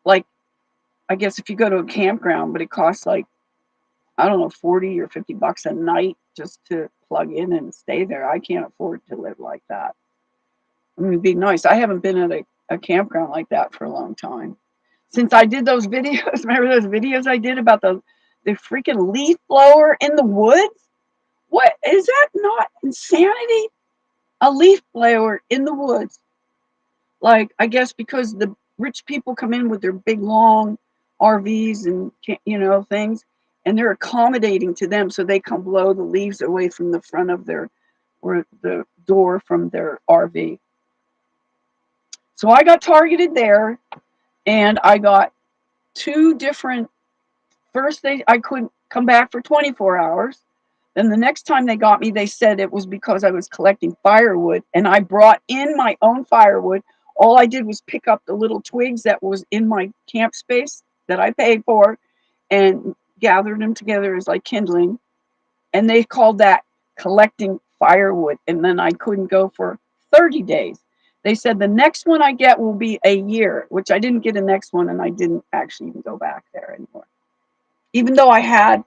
like I guess if you go to a campground, but it costs like I don't know, 40 or $50 a night just to plug in and stay there. I can't afford to live like that. I mean, it'd be nice. I haven't been at a campground like that for a long time. Since I did those videos, remember those videos I did about the freaking leaf blower in the woods? What is that not insanity? A leaf blower in the woods. Like, I guess because the rich people come in with their big long RVs and things, and they're accommodating to them, so they come blow the leaves away from the front of their or the door from their RV. So I got targeted there, and I got two different. First, I couldn't come back for 24 hours. Then the next time they got me, they said it was because I was collecting firewood, and I brought in my own firewood. All I did was pick up the little twigs that was in my camp space that I paid for and gathered them together as like kindling. And they called that collecting firewood. And then I couldn't go for 30 days. They said the next one I get will be a year, which I didn't get a next one, and I didn't actually even go back there anymore. Even though I had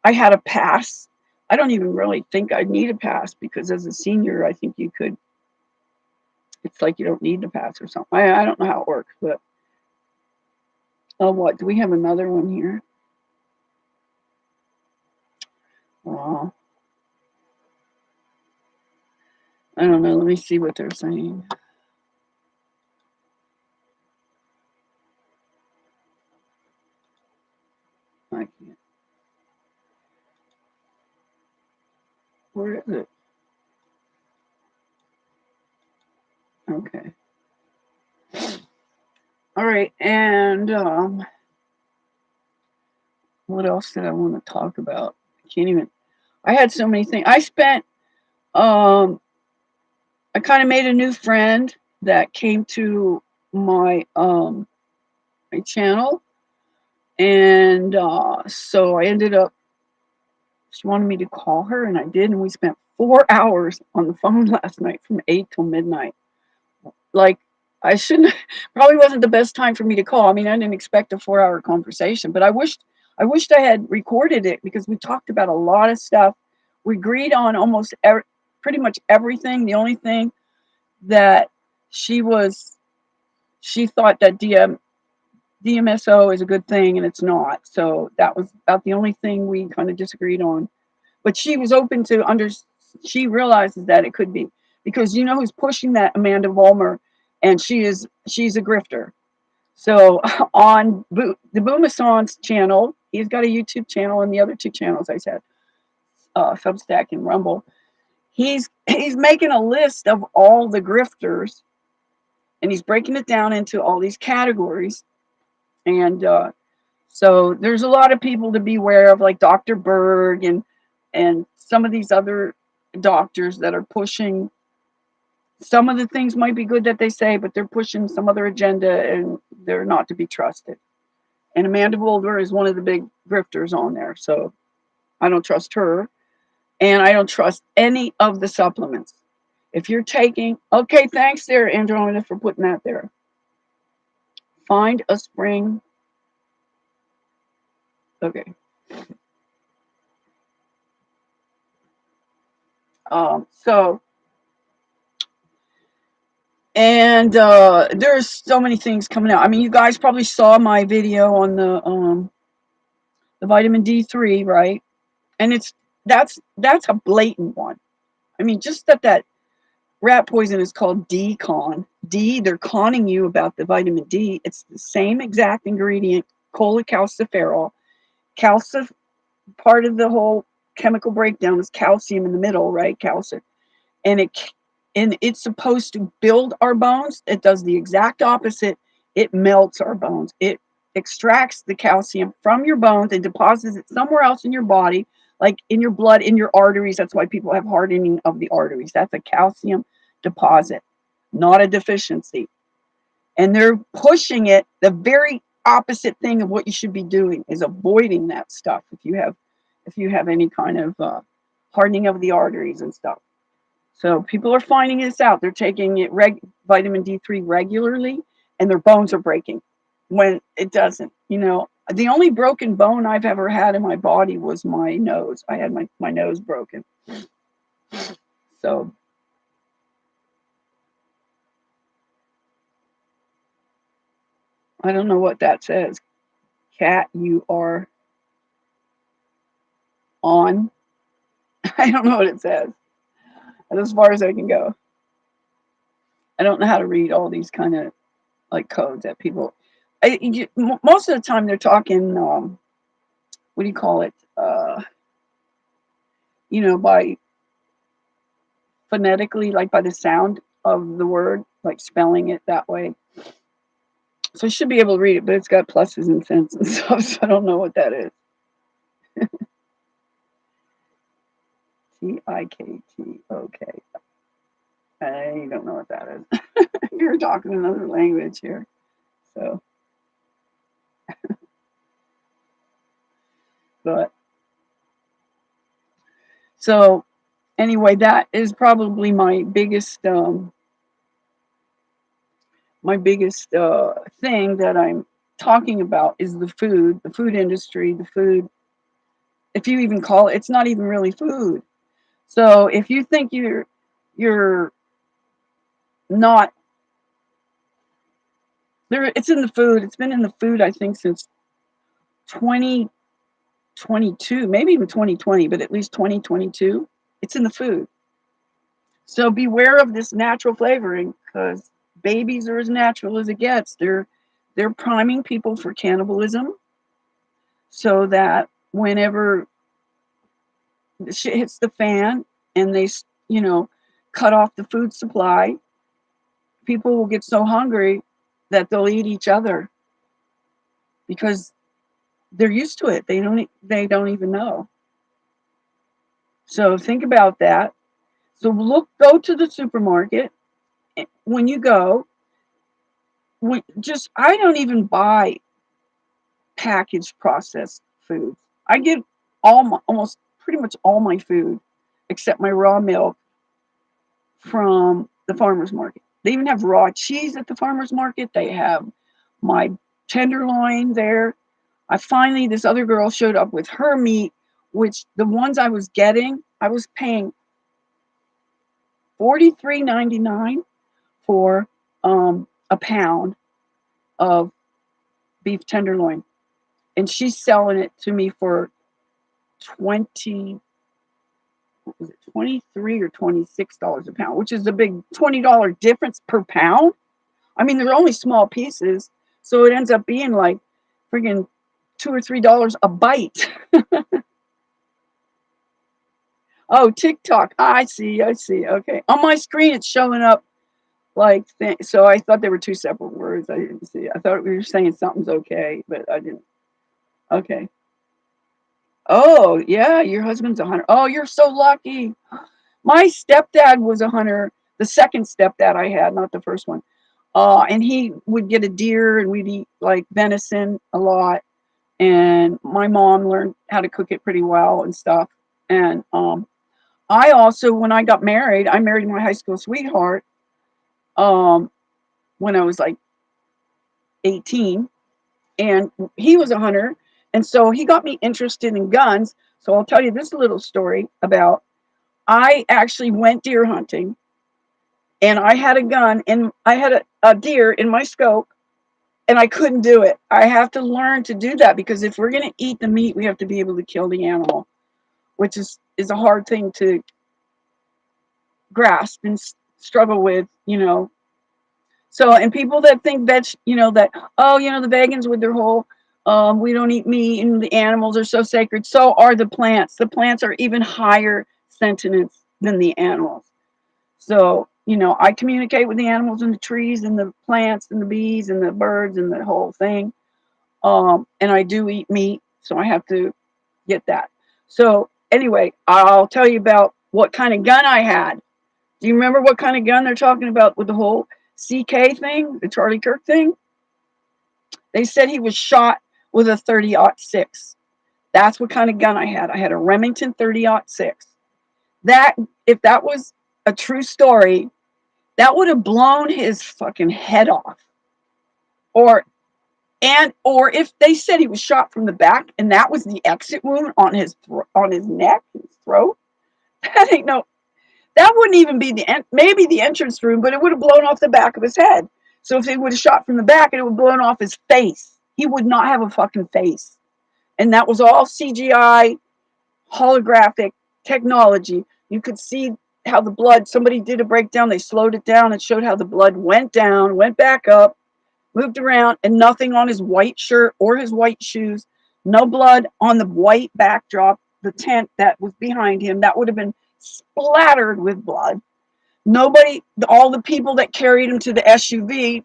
a pass. I don't even really think I need a pass because as a senior, I think you could. It's like you don't need a pass or something. I don't know how it works, but oh, what do we have another one here? Wow. I don't know. Let me see what they're saying. I can't. Where is it? Okay. All right, and what else did I want to talk about? I can't even. I had so many things. Um, I kind of made a new friend that came to my my channel, and so I ended up. She wanted me to call her, and I did, and we spent 4 hours on the phone last night from 8 till midnight. Like, I shouldn't. Probably wasn't the best time for me to call. I mean, I didn't expect a 4 hour conversation, but I wished I had recorded it because we talked about a lot of stuff. We agreed on pretty much everything. The only thing that she was she thought that DMSO is a good thing and it's not. So that was about the only thing we kind of disagreed on. But she was open to she realizes that it could be because you know who's pushing that, Amanda Vollmer, and she's a grifter. So on the Boomason's channel, he's got a YouTube channel and the other two channels I said, Substack and Rumble. He's making a list of all the grifters and he's breaking it down into all these categories. And so there's a lot of people to be aware of, like Dr. Berg and some of these other doctors that are pushing. Some of the things might be good that they say, but they're pushing some other agenda and they're not to be trusted. And Amanda Boulder is one of the big grifters on there. So I don't trust her. And I don't trust any of the supplements. If you're taking, okay, thanks there, Andromeda, for putting that there. Find a spring. Okay. So, and there's so many things coming out. I mean, you guys probably saw my video on the vitamin D3, right? And that's a blatant one. I mean, just that rat poison is called D-con. D, they're conning you about the vitamin D. It's the same exact ingredient, cholecalciferol. Calcif, part of the whole chemical breakdown is calcium in the middle, right? Calcium. And it's supposed to build our bones. It does the exact opposite. It melts our bones. It extracts the calcium from your bones and deposits it somewhere else in your body, like in your blood, in your arteries. That's why people have hardening of the arteries. That's a calcium deposit, not a deficiency. And they're pushing it. The very opposite thing of what you should be doing is avoiding that stuff if you have any kind of hardening of the arteries and stuff. So people are finding this out. They're taking vitamin D3 regularly, and their bones are breaking when it doesn't. You know, the only broken bone I've ever had in my body was my nose. I had my nose broken. So I don't know what that says. Cat, you are on. I don't know what it says. That's as far as I can go. I don't know how to read all these kind of like codes that people. Most of the time they're talking. What do you call it? By phonetically, like by the sound of the word, like spelling it that way. So I should be able to read it, but it's got pluses and cents and stuff, so I don't know what that is. Tikt. Okay. I don't know what that is. You're talking another language here. So, but, so anyway, that is probably my biggest thing that I'm talking about is the food industry, the food. If you even call it, it's not even really food. So if you think you're not there, it's in the food. It's been in the food, I think, since 2022, maybe even 2020, but at least 2022. It's in the food. So beware of this natural flavoring because babies are as natural as it gets. They're priming people for cannibalism so that whenever the shit hits the fan and they, cut off the food supply, people will get so hungry that they'll eat each other because they're used to it. They don't even know. So think about that. So go to the supermarket when you go. I don't even buy packaged processed foods. I get almost pretty much all my food except my raw milk from the farmer's market. They even have raw cheese at the farmer's market. They have my tenderloin there. This other girl showed up with her meat, which the ones I was getting, I was paying $43.99 for a pound of beef tenderloin, and she's selling it to me for 20 was it 23 or $26 a pound, which is a big $20 difference per pound. I mean, they're only small pieces, so it ends up being like friggin' $2 or $3 a bite. Oh, TikTok. I see. Okay. On my screen, it's showing up like, so I thought they were two separate words. I didn't see it. I thought we were saying something's okay, but I didn't. Okay. Oh, yeah, your husband's a hunter. Oh, you're so lucky. My stepdad was a hunter, the second stepdad I had, not the first one. And he would get a deer and we'd eat like venison a lot. And my mom learned how to cook it pretty well and stuff. And I also, when I got married, I married my high school sweetheart um, when I was like 18. And he was a hunter. And so he got me interested in guns. So I'll tell you this little story about I actually went deer hunting and I had a gun and I had a deer in my scope and I couldn't do it. I have to learn to do that because if we're going to eat the meat, we have to be able to kill the animal, which is a hard thing to grasp and struggle with, you know. So, and people that think that, you know, that, oh, you know, the vegans with their whole, we don't eat meat and the animals are so sacred. So are the plants. The plants are even higher sentience than the animals. So, you know, I communicate with the animals and the trees and the plants and the bees and the birds and the whole thing. And I do eat meat, so I have to get that. So anyway, I'll tell you about what kind of gun I had. Do you remember what kind of gun they're talking about with the whole CK thing, the Charlie Kirk thing? They said he was shot with a 30-06. That's what kind of gun I had. I had a Remington 30-06. That, if that was a true story, that would have blown his fucking head off. Or if they said he was shot from the back and that was the exit wound on his neck, his throat, that wouldn't even be maybe the entrance wound, but it would have blown off the back of his head. So if he would have shot from the back, it would have blown off his face. He would not have a fucking face. And that was all CGI, holographic technology. You could see how the blood, somebody did a breakdown, they slowed it down and showed how the blood went down, went back up, moved around, and nothing on his white shirt or his white shoes. No blood on the white backdrop, the tent that was behind him. That would have been splattered with blood. Nobody, all the people that carried him to the SUV,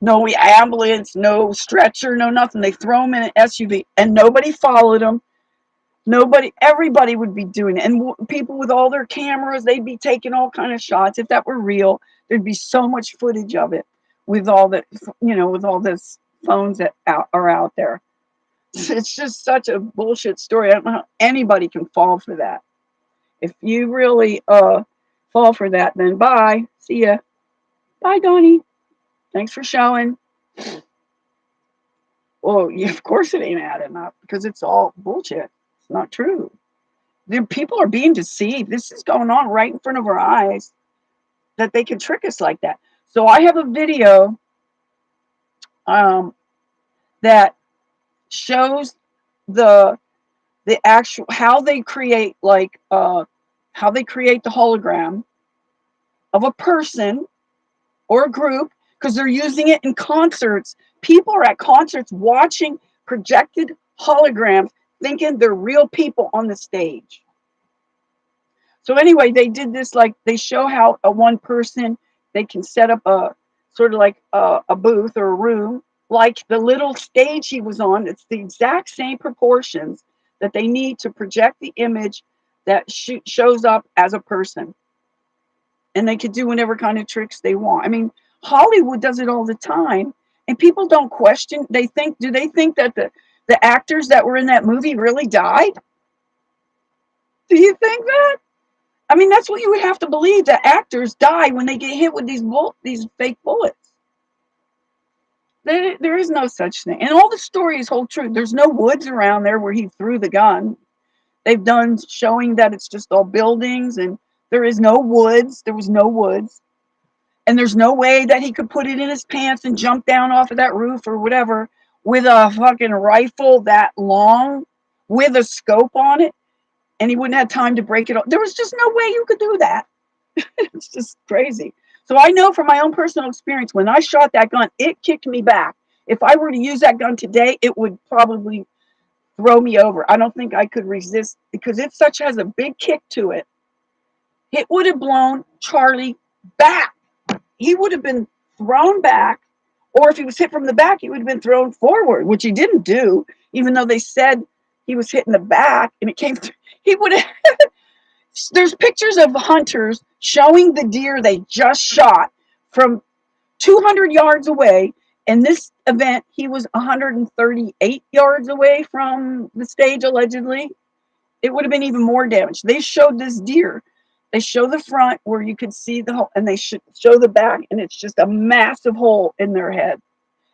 no ambulance, no stretcher, no nothing. They throw him in an SUV and nobody followed him. Everybody would be doing it. And people with all their cameras, they'd be taking all kind of shots. If that were real, there'd be so much footage of it with all that, you know, with all those phones that are out there. It's just such a bullshit story. I don't know how anybody can fall for that. If you really fall for that, then bye. See ya. Bye, Donnie. Thanks for showing. Well, yeah, of course it ain't adding up because it's all bullshit. It's not true. People are being deceived. This is going on right in front of our eyes that they can trick us like that. So I have a video that shows the actual how they create the hologram of a person or a group because they're using it in concerts. People are at concerts watching projected holograms thinking they're real people on the stage. So anyway, they did this, like they show how one person, they can set up sort of like a booth or a room, like the little stage he was on. It's the exact same proportions that they need to project the image that shows up as a person. And they could do whatever kind of tricks they want. I mean, Hollywood does it all the time, and people don't question. They think, do they think that the actors that were in that movie really died? Do you think that? I mean, that's what you would have to believe, that actors die when they get hit with these fake bullets. There is no such thing. And all the stories hold true. There's no woods around there where he threw the gun. They've done showing that it's just all buildings, and there is no woods. There was no woods. And there's no way that he could put it in his pants and jump down off of that roof or whatever with a fucking rifle that long with a scope on it, and he wouldn't have time to break it off. There was just no way you could do that. It's just crazy. So I know from my own personal experience, when I shot that gun, it kicked me back. If I were to use that gun today, it would probably throw me over. I don't think I could resist, because it such has a big kick to it. It would have blown Charlie back. He would have been thrown back, or if he was hit from the back, he would have been thrown forward, which he didn't do, even though they said he was hit in the back and it came through. He would have. There's pictures of hunters showing the deer they just shot from 200 yards away. In this event, he was 138 yards away from the stage, allegedly. It would have been even more damage. They showed this deer. They show the front where you could see the hole, and they show the back, and it's just a massive hole in their head.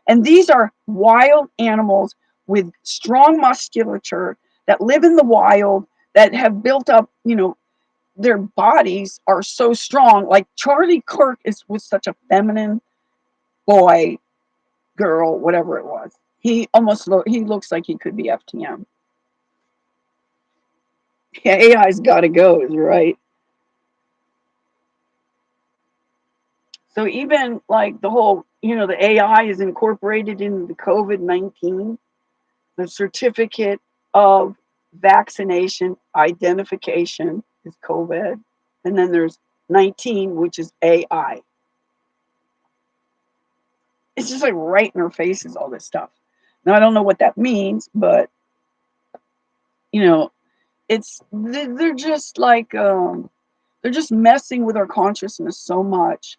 And these are wild animals with strong musculature that live in the wild, that have built up, their bodies are so strong. Like Charlie Kirk was such a feminine boy, girl, whatever it was. He looks like he could be FTM. Yeah, AI's got to go, is right. So even like the whole, the AI is incorporated into the COVID-19, the certificate of vaccination identification is COVID. And then there's 19, which is AI. It's just like right in our faces, all this stuff. Now, I don't know what that means, but, they're just like, they're just messing with our consciousness so much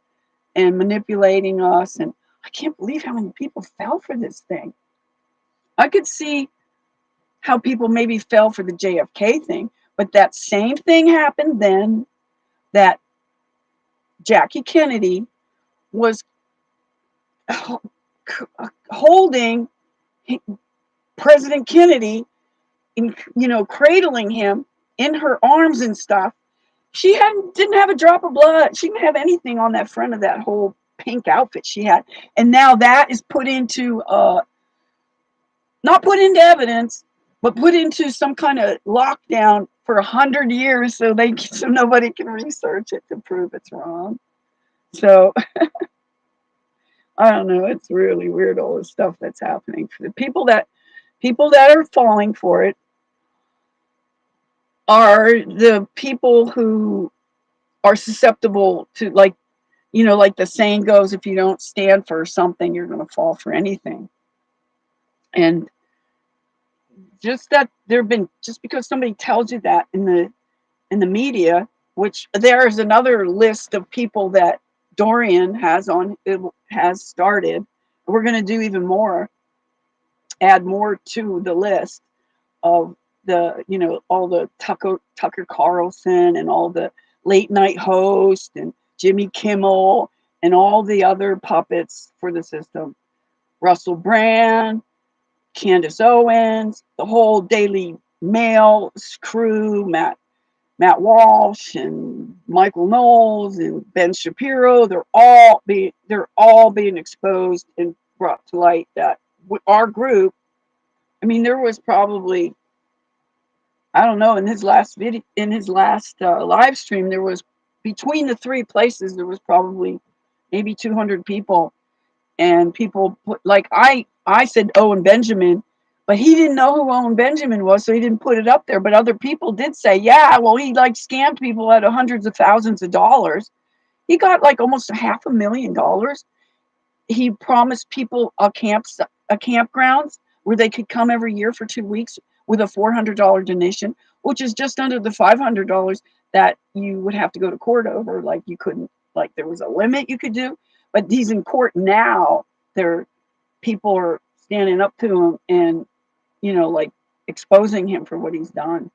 and manipulating us. And I can't believe how many people fell for this thing. I could see how people maybe fell for the JFK thing, but that same thing happened then, that Jackie Kennedy was holding President Kennedy, cradling him in her arms and stuff. She didn't have a drop of blood. She didn't have anything on that front of that whole pink outfit she had. And now that is put into, not put into evidence, but put into some kind of lockdown for 100 years so nobody can research it to prove it's wrong. So I don't know. It's really weird, all the stuff that's happening. For the people that are falling for it are the people who are susceptible to, like the saying goes, if you don't stand for something, you're going to fall for anything. And just that just because somebody tells you that in the media, which there is another list of people that Dorian has started. We're going to do even more, add more to the list of all the Tucker Carlson and all the late night hosts and Jimmy Kimmel and all the other puppets for the system. Russell Brand, Candace Owens, the whole Daily Mail crew, Matt Walsh and Michael Knowles and Ben Shapiro. They're all being exposed and brought to light. That our group, I mean, there was probably, I don't know, in his last live stream, there was, between the three places, there was probably maybe 200 people. And people put, like, I said Owen Benjamin, but he didn't know who Owen Benjamin was, so he didn't put it up there. But other people did say, yeah, well, he like scammed people out of hundreds of thousands of dollars. He got like almost $500,000 he promised people a campgrounds where they could come every year for 2 weeks with a $400 donation, which is just under the $500 that you would have to go to court over. Like you couldn't, like there was a limit you could do, but he's in court now. There, people are standing up to him and, like exposing him for what he's done.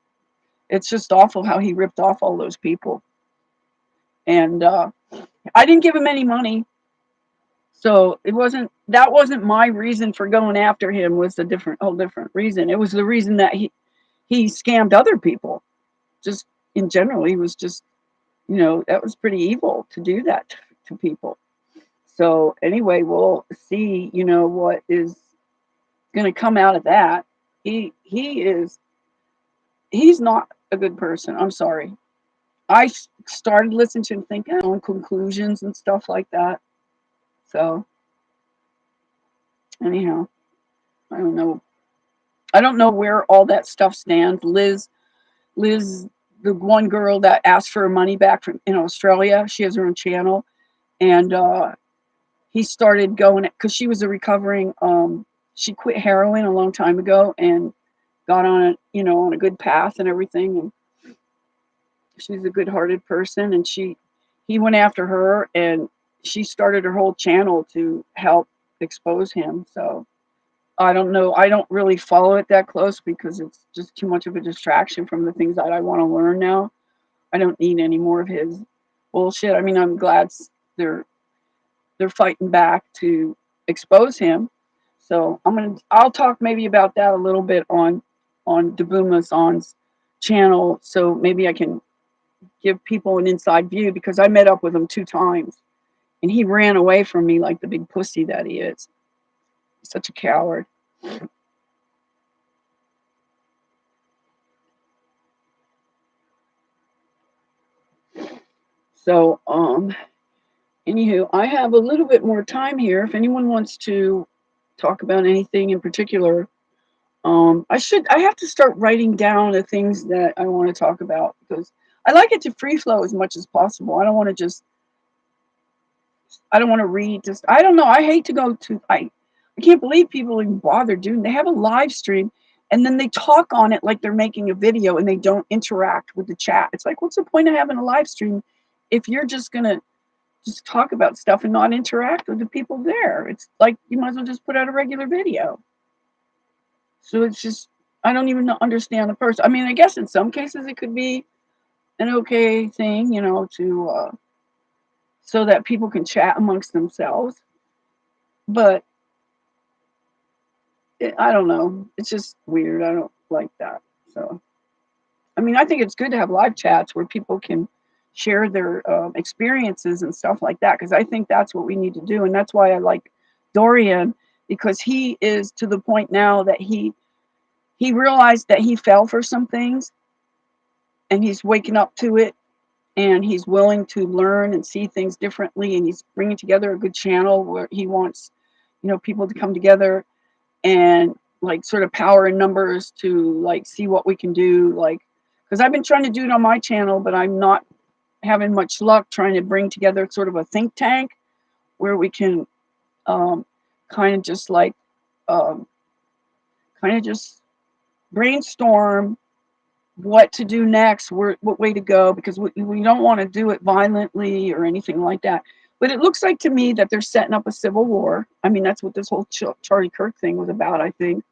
It's just awful how he ripped off all those people. And I didn't give him any money. So that wasn't my reason for going after him. Was a whole different reason. It was the reason that he scammed other people. Just in general, he was just, that was pretty evil to do that to people. So anyway, we'll see, what is going to come out of that. He's not a good person. I'm sorry. I started listening to him thinking on conclusions and stuff like that. So anyhow, I don't know. I don't know where all that stuff stands. Liz, the one girl that asked for her money back in Australia, she has her own channel, and he started going because she was a recovering. She quit heroin a long time ago and got on on a good path and everything. And she's a good-hearted person, and he went after her, and she started her whole channel to help expose him. So I don't know. I don't really follow it that close because it's just too much of a distraction from the things that I want to learn now. I don't need any more of his bullshit. I mean, I'm glad they're fighting back to expose him. So I'll talk maybe about that a little bit on Dabuma Zan's channel. So maybe I can give people an inside view because I met up with him 2 times and he ran away from me like the big pussy that he is. He's such a coward. So, anywho, I have a little bit more time here. If anyone wants to talk about anything in particular, I have to start writing down the things that I want to talk about because I like it to free flow as much as possible. I don't want to read just, I don't know. I hate to go to, I can't believe people even bother doing, they have a live stream and then they talk on it like they're making a video and they don't interact with the chat. It's like, what's the point of having a live stream if you're just going to just talk about stuff and not interact with the people there? It's like, you might as well just put out a regular video. So it's just, I don't even understand the person. I mean, I guess in some cases it could be an okay thing, to, so that people can chat amongst themselves. But I don't know. It's just weird. I don't like that. So, I mean, I think it's good to have live chats where people can share their experiences and stuff like that, because I think that's what we need to do. And that's why I like Dorian, because he is to the point now that he realized that he fell for some things and he's waking up to it and he's willing to learn and see things differently. And he's bringing together a good channel where he wants, people to come together and like sort of power in numbers to like see what we can do. Like, because I've been trying to do it on my channel, but I'm not having much luck trying to bring together sort of a think tank where we can kind of just like just brainstorm what to do next, what way to go, because we don't want to do it violently or anything like that. But it looks like to me that they're setting up a civil war. I mean, that's what this whole Charlie Kirk thing was about, I think,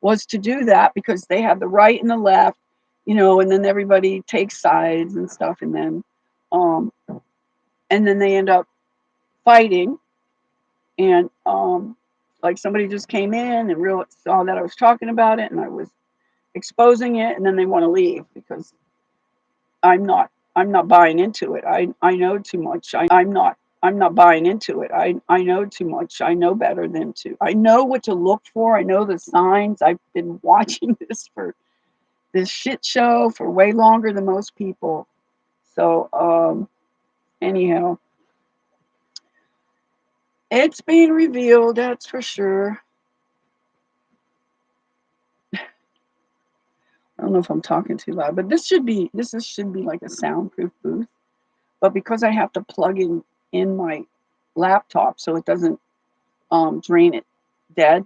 was to do that because they have the right and the left, and then everybody takes sides and stuff, and then they end up fighting. And like somebody just came in and saw that I was talking about it and I was exposing it, and then they want to leave because I'm not buying into it. I know too much. I'm not buying into it. I know too much. I know better than to. I know what to look for. I know the signs. I've been watching this shit show for way longer than most people. So anyhow, it's being revealed, that's for sure. I don't know if I'm talking too loud, but this should be like a soundproof booth. But because I have to plug in my laptop so it doesn't drain it dead.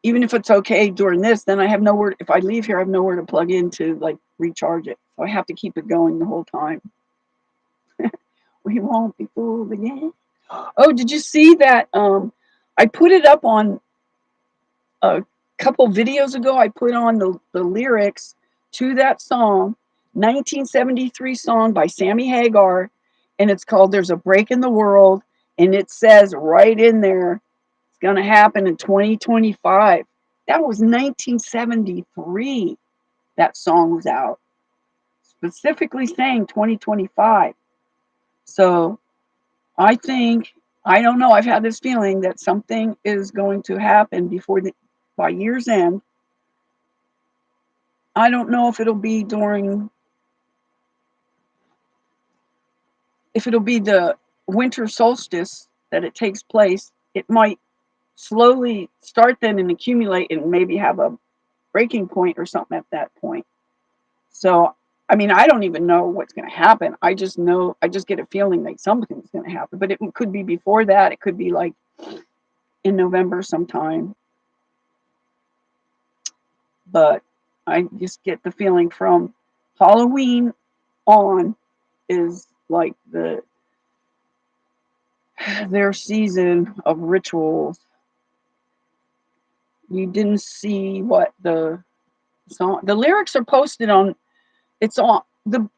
Even if it's okay during this, then I have nowhere, if I leave here, I have nowhere to plug in to like recharge it. So I have to keep it going the whole time. We won't be fooled again. Oh, did you see that? I put it up on a couple videos ago. I put on the lyrics to that song, 1973 song by Sammy Hagar, and it's called There's a Break in the World. And it says right in there, it's going to happen in 2025. That was 1973. That song was out, specifically saying 2025. So I think, I don't know, I've had this feeling that something is going to happen by year's end. I don't know if it'll be if it'll be the winter solstice that it takes place. It might slowly start then and accumulate and maybe have a breaking point or something at that point. So, I mean, I don't even know what's going to happen. I just know, I just get a feeling like something's going to happen. But it could be before that. It could be like in November sometime. But I just get the feeling from Halloween on is like their season of rituals. You didn't see what the song, the lyrics are posted on, it's on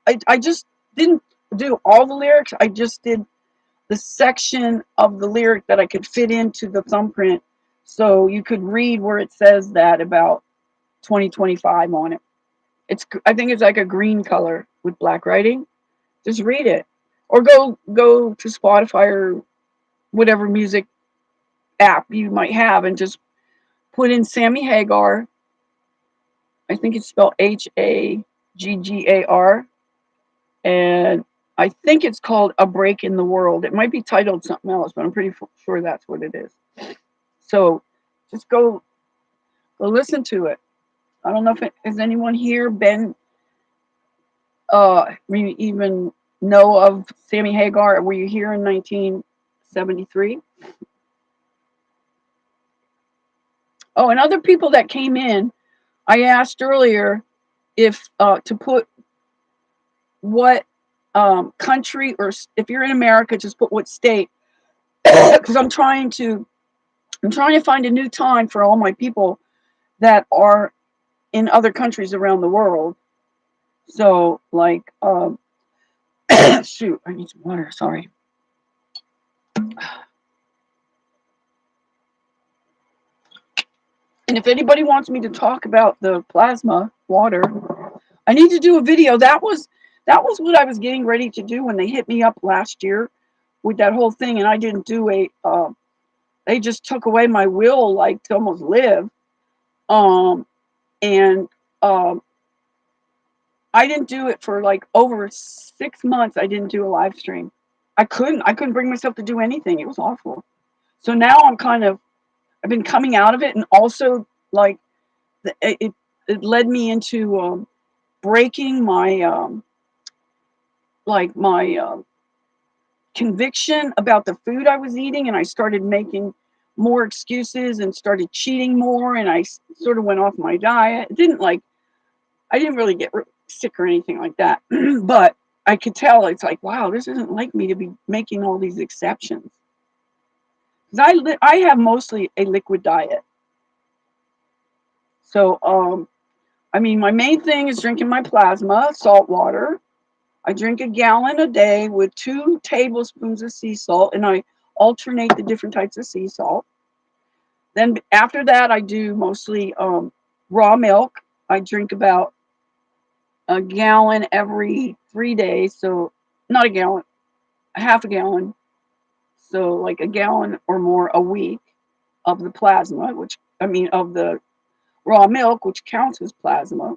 I just didn't do all the lyrics. I just did the section of the lyric that I could fit into the thumbprint, so you could read where it says that about 2025 on it. I think it's like a green color with black writing. Just read it, or go to Spotify or whatever music app you might have, and just put in Sammy Hagar. I think it's spelled Haggar, and I think it's called A Break in the World. It might be titled something else, but I'm pretty sure that's what it is. So just go listen to it. I don't know if has anyone here been even know of Sammy Hagar? Were you here in 1973? Oh, and other people that came in, I asked earlier if to put what country, or if you're in America, just put what state, because I'm trying to find a new time for all my people that are in other countries around the world. So like shoot, I need some water, sorry. And if anybody wants me to talk about the plasma water, I need to do a video. That was what I was getting ready to do when they hit me up last year with that whole thing, and I didn't do they just took away my will, like, to almost live. And I didn't do it for like over 6 months. I didn't do a live stream. I couldn't bring myself to do anything. It was awful. So now I've been coming out of it, and also like it led me into breaking my conviction about the food I was eating, and I started making more excuses and started cheating more, and I sort of went off my diet. I didn't really get sick or anything like that, but I could tell it's like, wow, this isn't like me to be making all these exceptions. Because I have mostly a liquid diet. So, I mean, my main thing is drinking my plasma, salt water. I drink a gallon a day with 2 tablespoons of sea salt, and I alternate the different types of sea salt. Then after that, I do mostly raw milk. I drink about a gallon every 3 days. So not a gallon, a half a gallon. So like a gallon or more a week of the plasma, of the raw milk, which counts as plasma.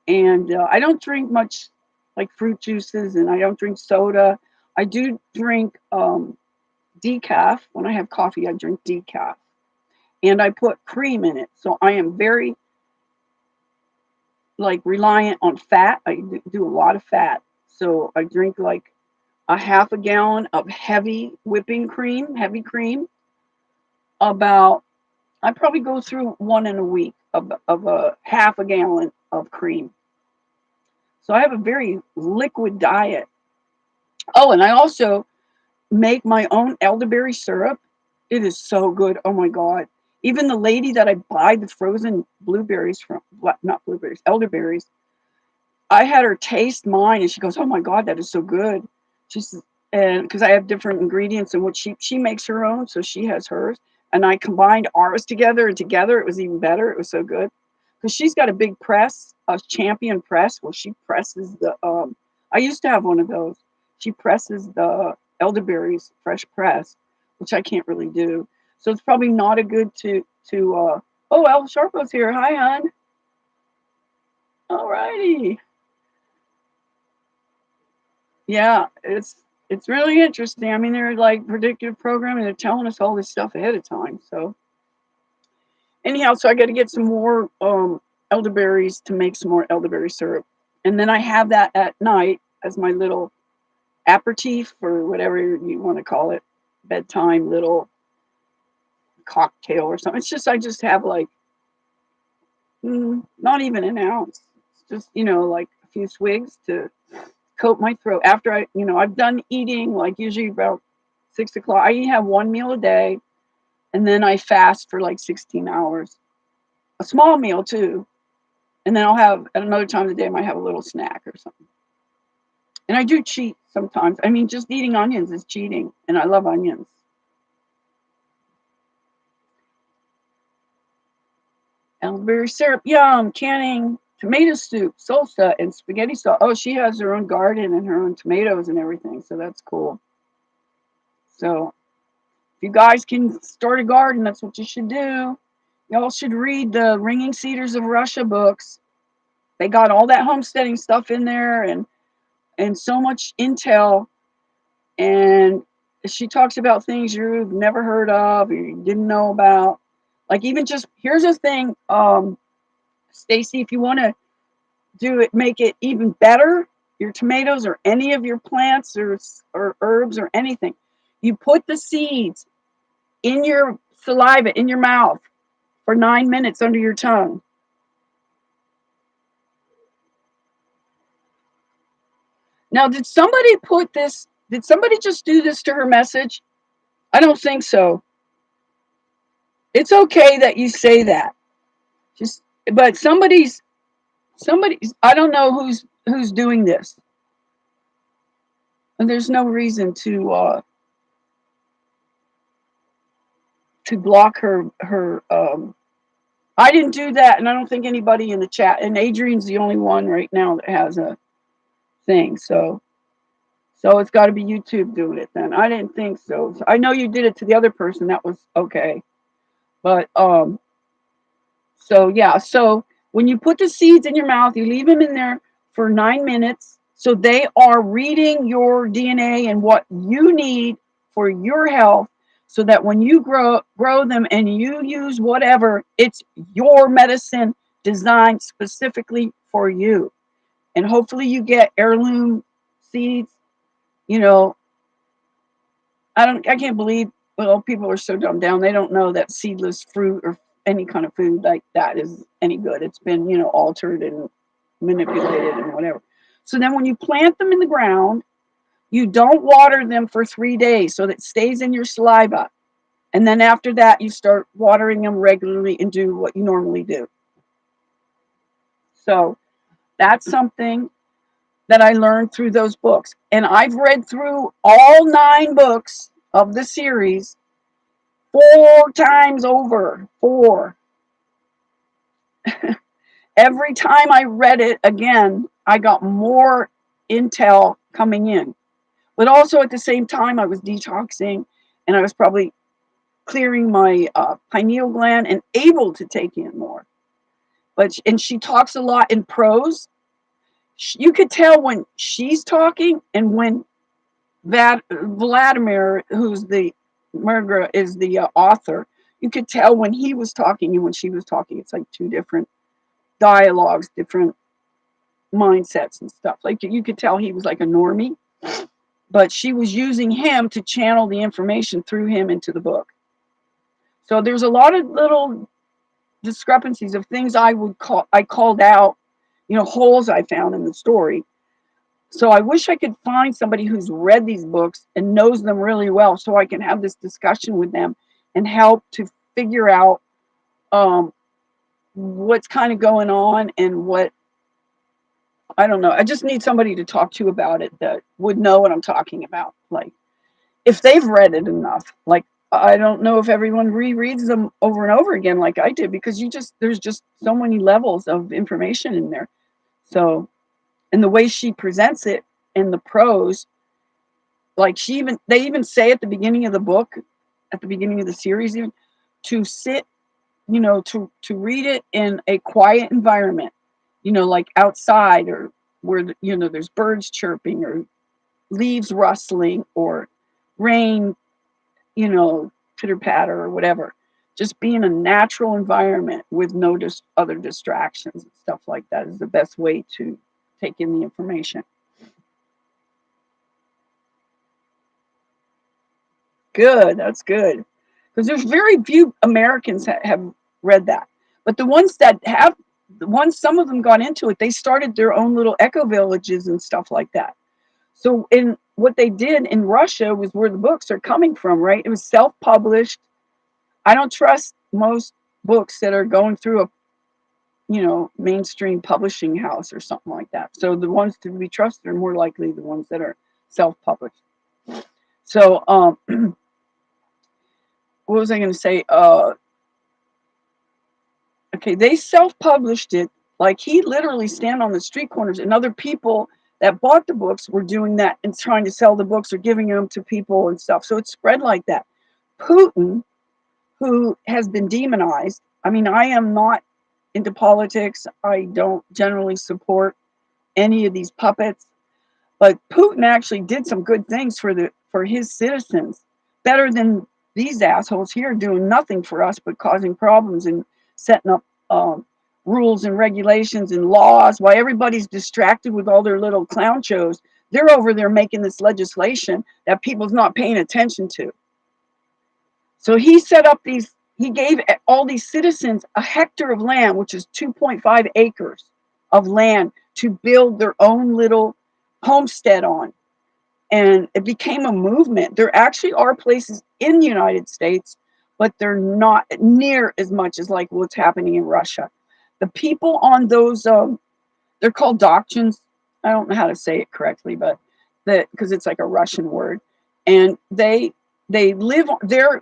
And I don't drink much like fruit juices, and I don't drink soda. I do drink decaf. When I have coffee, I drink decaf. And I put cream in it. So I am very like reliant on fat. I do a lot of fat. So I drink like a half a gallon of heavy whipping cream, heavy cream. About I probably go through one in a week of a half a gallon of cream. So I have a very liquid diet. Oh, and I also make my own elderberry syrup. It is so good. Oh my God. Even the lady that I buy the frozen blueberries from, not blueberries, elderberries, I had her taste mine and she goes, "Oh my God, that is so good." She's and because I have different ingredients and what she makes her own, so she has hers. And I combined ours together and together it was even better. It was so good. Because she's got a big press, a champion press where she presses the I used to have one of those. She presses the elderberries fresh pressed, which I can't really do. So it's probably not a good to oh El Sharpo's here. Hi, hon. All righty. Yeah, it's really interesting. I mean, they're like predictive programming. They're telling us all this stuff ahead of time. So anyhow, so I got to get some more elderberries to make some more elderberry syrup, and then I have that at night as my little aperitif or whatever you want to call it, bedtime little cocktail or something. It's just I just have like not even an ounce. It's just like a few swigs to coat my throat after I've done eating like usually about 6 o'clock. I have one meal a day, and then I fast for like 16 hours, a small meal too, and then I'll have at another time of the day I might have a little snack or something. And I do cheat sometimes. I mean, just eating onions is cheating, and I love onions. Elderberry syrup, yum. Canning tomato soup, salsa, and spaghetti sauce. Oh, she has her own garden and her own tomatoes and everything, so that's cool. So if you guys can start a garden, that's what you should do. Y'all should read the Ringing Cedars of Russia books. They got all that homesteading stuff in there and so much intel. And she talks about things you've never heard of or you didn't know about. Like even just here's a thing, Stacy, if you want to do it, make it even better, your tomatoes or any of your plants or herbs or anything, you put the seeds in your saliva in your mouth for 9 minutes under your tongue. Now, did somebody put this? Did somebody just do this to her message? I don't think so. It's okay that you say that. Just, but somebody's. I don't know who's doing this, and there's no reason to block her. I didn't do that, and I don't think anybody in the chat. And Adrian's the only one right now that has a thing. So it's got to be YouTube doing it then. I didn't think so. I know you did it to the other person. That was okay. But so yeah. So when you put the seeds in your mouth, you leave them in there for 9 minutes. So they are reading your DNA and what you need for your health, so that when you grow them and you use whatever, it's your medicine designed specifically for you. And hopefully you get heirloom seeds. You know, I can't believe, well, people are so dumbed down. They don't know that seedless fruit or any kind of food like that is any good. It's been, altered and manipulated and whatever. So then when you plant them in the ground, you don't water them for 3 days so that it stays in your saliva. And then after that, you start watering them regularly and do what you normally do. So that's something that I learned through those books. And I've read through all 9 books of the series 4 times over. 4. Every time I read it again, I got more intel coming in. But also at the same time, I was detoxing and I was probably clearing my pineal gland and able to take in more. And she talks a lot in prose. You could tell when she's talking and when Vladimir, who's the Murgra, is the author. You could tell when he was talking and when she was talking. It's like 2 different dialogues, different mindsets and stuff. Like you could tell he was like a normie, but she was using him to channel the information through him into the book. So there's a lot of little discrepancies of things I called out, holes I found in the story. So I wish I could find somebody who's read these books and knows them really well, so I can have this discussion with them and help to figure out what's kind of going on and what, I don't know. I just need somebody to talk to about it that would know what I'm talking about. Like, if they've read it enough. Like, I don't know if everyone rereads them over and over again like I did, because there's just so many levels of information in there. So, and the way she presents it in the prose, like they even say at the beginning of the book, at the beginning of the series, even to sit, to read it in a quiet environment, like outside, or where, there's birds chirping or leaves rustling or rain, pitter patter or whatever. Just be in a natural environment with no other distractions and stuff like that is the best way to take in the information. Good, that's good. Because there's very few Americans have read that. But the ones that have, some of them got into it, they started their own little eco villages and stuff like that. So in what they did in Russia was where the books are coming from, right? It was self-published. I don't trust most books that are going through a, mainstream publishing house or something like that. So the ones to be trusted are more likely the ones that are self-published. So, what was I going to say? Okay, they self-published it. Like, he literally stand on the street corners, and other people that bought the books were doing that and trying to sell the books or giving them to people and stuff. So it spread like that. Putin, who has been demonized. I mean, I am not into politics. I don't generally support any of these puppets. But Putin actually did some good things for his citizens, better than these assholes here doing nothing for us but causing problems and setting up rules and regulations and laws while everybody's distracted with all their little clown shows. They're over there making this legislation that people's not paying attention to. So he set up he gave all these citizens a hectare of land, which is 2.5 acres of land, to build their own little homestead on. And it became a movement. There actually are places in the United States, but they're not near as much as like what's happening in Russia. The people on those, they're called doctrines. I don't know how to say it correctly, but because it's like a Russian word. And they're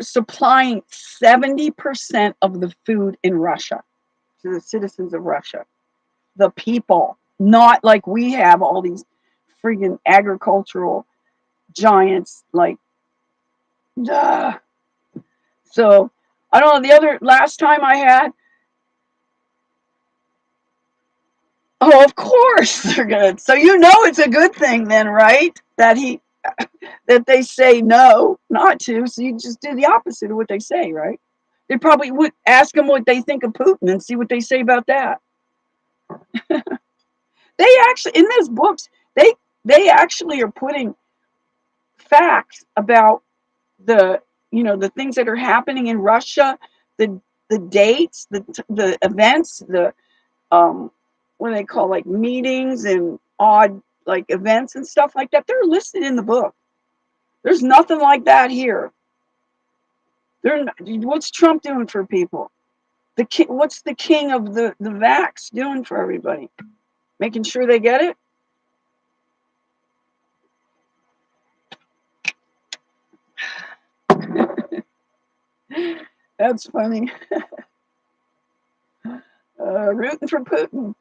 supplying 70% of the food in Russia to the citizens of Russia. The people, not like we have all these friggin' agricultural giants, like, duh. So I don't know. Last time I had, oh, of course they're good. So it's a good thing then, right? That they say no, not to. So you just do the opposite of what they say, right? They probably would ask them what they think of Putin and see what they say about that. They actually, in those books, they actually are putting facts about the things that are happening in Russia, the dates, the events, the what do they call, like, meetings and odd, like, events and stuff like that. They're listed in the book. There's nothing like that here. What's Trump doing for people? What's the king of the vax doing for everybody? Making sure they get it? That's funny. Rooting for Putin.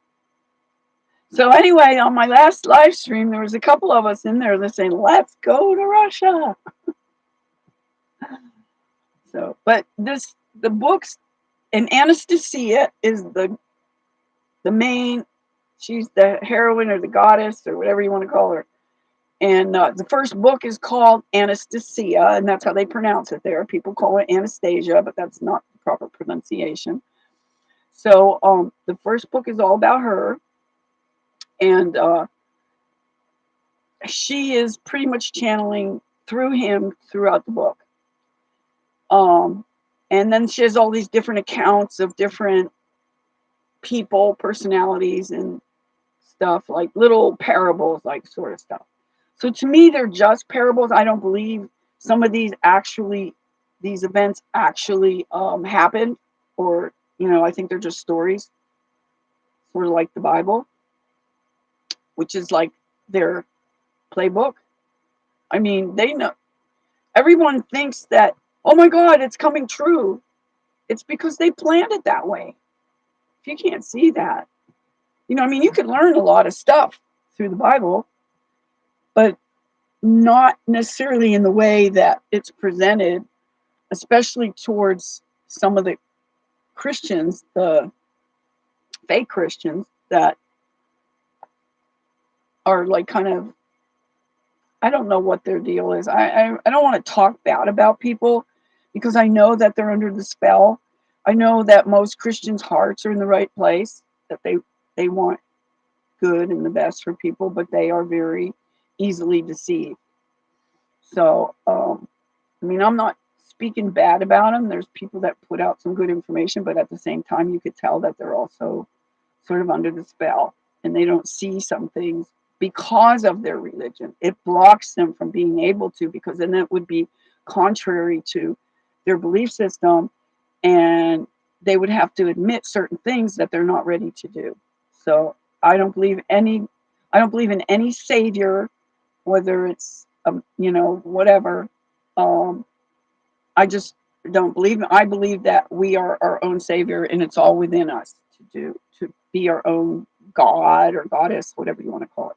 So anyway, on my last live stream, there was a couple of us in there that saying, "Let's go to Russia." So, but the books, and Anastasia is the main. She's the heroine or the goddess or whatever you want to call her. And the first book is called Anastasia, and that's how they pronounce it there. People call it Anastasia, but that's not the proper pronunciation. So the first book is all about her. And she is pretty much channeling through him throughout the book. Um, and then she has all these different accounts of different people, personalities, and stuff, like little parables, like sort of stuff. So to me, they're just parables. I don't believe some of these events actually happened, or I think they're just stories, sort of like the Bible, which is like their playbook. I mean, they know. Everyone thinks that, oh my God, it's coming true. It's because they planned it that way. If you can't see that, I mean, you could learn a lot of stuff through the Bible, but not necessarily in the way that it's presented, especially towards some of the Christians, the fake Christians that are like kind of, I don't know what their deal is. I don't want to talk bad about people because I know that they're under the spell. I know that most Christians' hearts are in the right place, that they want good and the best for people, but they are very easily deceived. So, I mean, I'm not speaking bad about them. There's people that put out some good information, but at the same time, you could tell that they're also sort of under the spell and they don't see some things because of their religion. It blocks them from being able to, because then it would be contrary to their belief system, and they would have to admit certain things that they're not ready to do. So I don't believe in any savior, whether it's whatever. I just don't believe. I believe that we are our own savior, and it's all within us to be our own god or goddess, whatever you want to call it.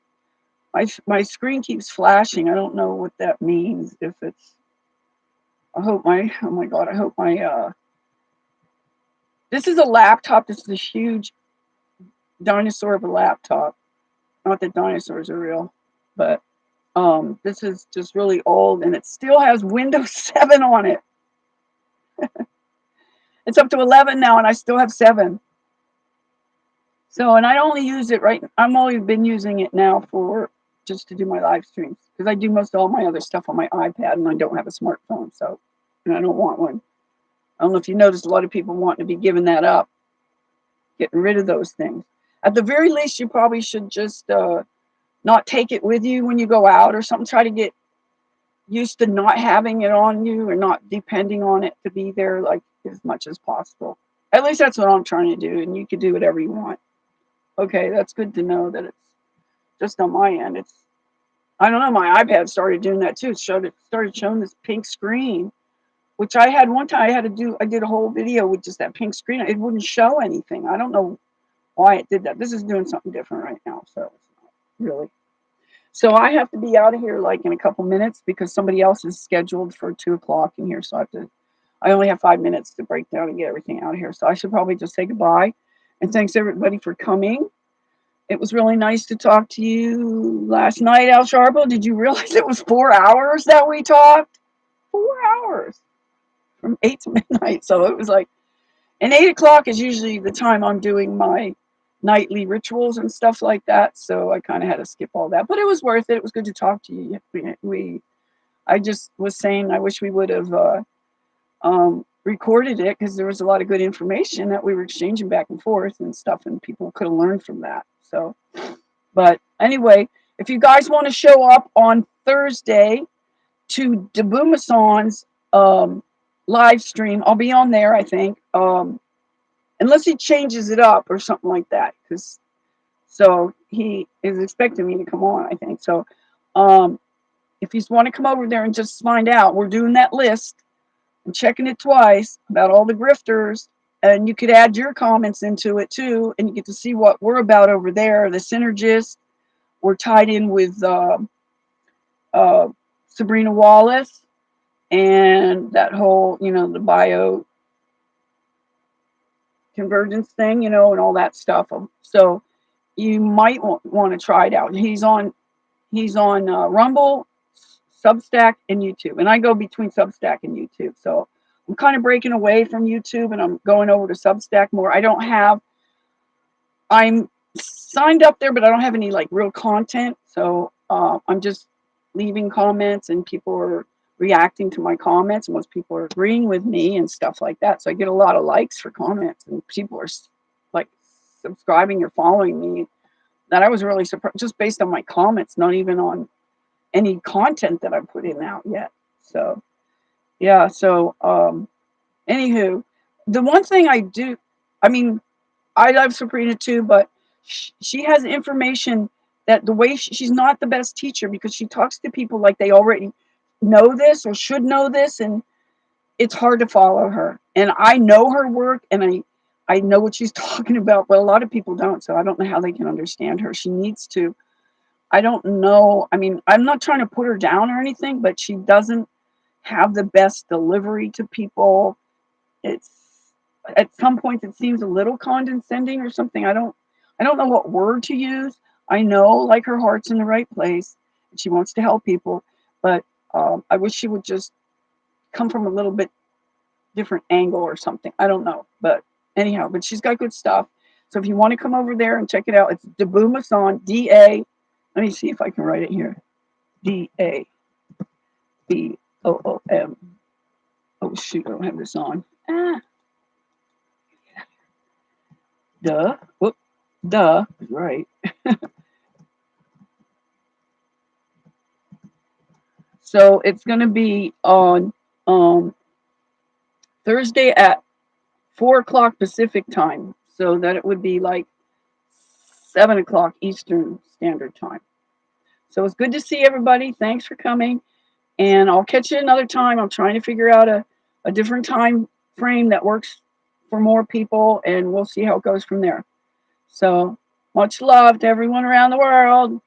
My screen keeps flashing. I don't know what that means. If it's, oh my God, I hope my this is a laptop. This is a huge dinosaur of a laptop. Not that dinosaurs are real, but this is just really old, and it still has Windows 7 on it. It's up to 11 now, and I still have 7. So, and I only use it I've only been using it now for just to do my live streams, because I do most all my other stuff on my iPad, and I don't have a smartphone, so, and I don't want one. I don't know if you noticed, a lot of people want to be giving that up, getting rid of those things. At the very least, you probably should just not take it with you when you go out or something. Try to get used to not having it on you or not depending on it to be there, like, as much as possible. At least that's what I'm trying to do, and you can do whatever you want. Okay, that's good to know that it's just on my end. I don't know, my iPad started doing that too. It started showing this pink screen, which I had one time. I did a whole video with just that pink screen. It wouldn't show anything. I don't know why it did that. This is doing something different right now, so it's not really. So I have to be out of here like in a couple minutes because somebody else is scheduled for 2:00 in here. So I only have 5 minutes to break down and get everything out of here. So I should probably just say goodbye. And thanks everybody for coming. It was really nice to talk to you last night, Al Sharbo. Did you realize it was 4 hours that we talked? 4 hours from 8 to midnight. So it was like, and 8:00 is usually the time I'm doing my nightly rituals and stuff like that. So I kind of had to skip all that, but it was worth it. It was good to talk to you. I just was saying, I wish we would have recorded it, because there was a lot of good information that we were exchanging back and forth and stuff, and people could have learned from that. So, but anyway, if you guys want to show up on Thursday to Dabumason's live stream, I'll be on there, I think. Unless he changes it up or something like that, because so he is expecting me to come on, I think. So if you want to come over there and just find out, we're doing that list and checking it twice about all the grifters, and you could add your comments into it too, and you get to see what we're about over there. The synergists, we're tied in with Sabrina Wallace and that whole, the bio convergence thing, and all that stuff. So you might want to try it out. He's on Rumble, Substack, and YouTube, and I go between Substack and YouTube. So I'm kind of breaking away from YouTube, and I'm going over to Substack more. I'm signed up there, but I don't have any like real content. So I'm just leaving comments and people are reacting to my comments. Most people are agreeing with me and stuff like that. So I get a lot of likes for comments and people are like subscribing or following me. That I was really surprised just based on my comments, not even on any content that I put in out yet. So yeah, so anywho, the one thing I do, I mean, I love Sabrina too, but she has information that the way she's not the best teacher because she talks to people like they already know this or should know this, and it's hard to follow her. And I know her work, and I know what she's talking about, but a lot of people don't, so I don't know how they can understand her. She needs to. I don't know. I mean, I'm not trying to put her down or anything, but she doesn't have the best delivery to people. It's at some points it seems a little condescending or something. I don't know what word to use. I know like her heart's in the right place and she wants to help people, but I wish she would just come from a little bit different angle or something. I don't know, but anyhow, but she's got good stuff. So if you want to come over there and check it out, it's Dabu Mason, D-A. Let me see if I can write it here. D-A-B-O-O-M. Oh shoot, I don't have this on. Ah, duh. Whoop, duh. Right. So it's going to be on um, Thursday at 4 o'clock Pacific time, so that it would be like 7 o'clock Eastern Standard Time. So it's good to see everybody. Thanks for coming, and I'll catch you another time. I'm trying to figure out a different time frame that works for more people, and we'll see how it goes from there. So much love to everyone around the world.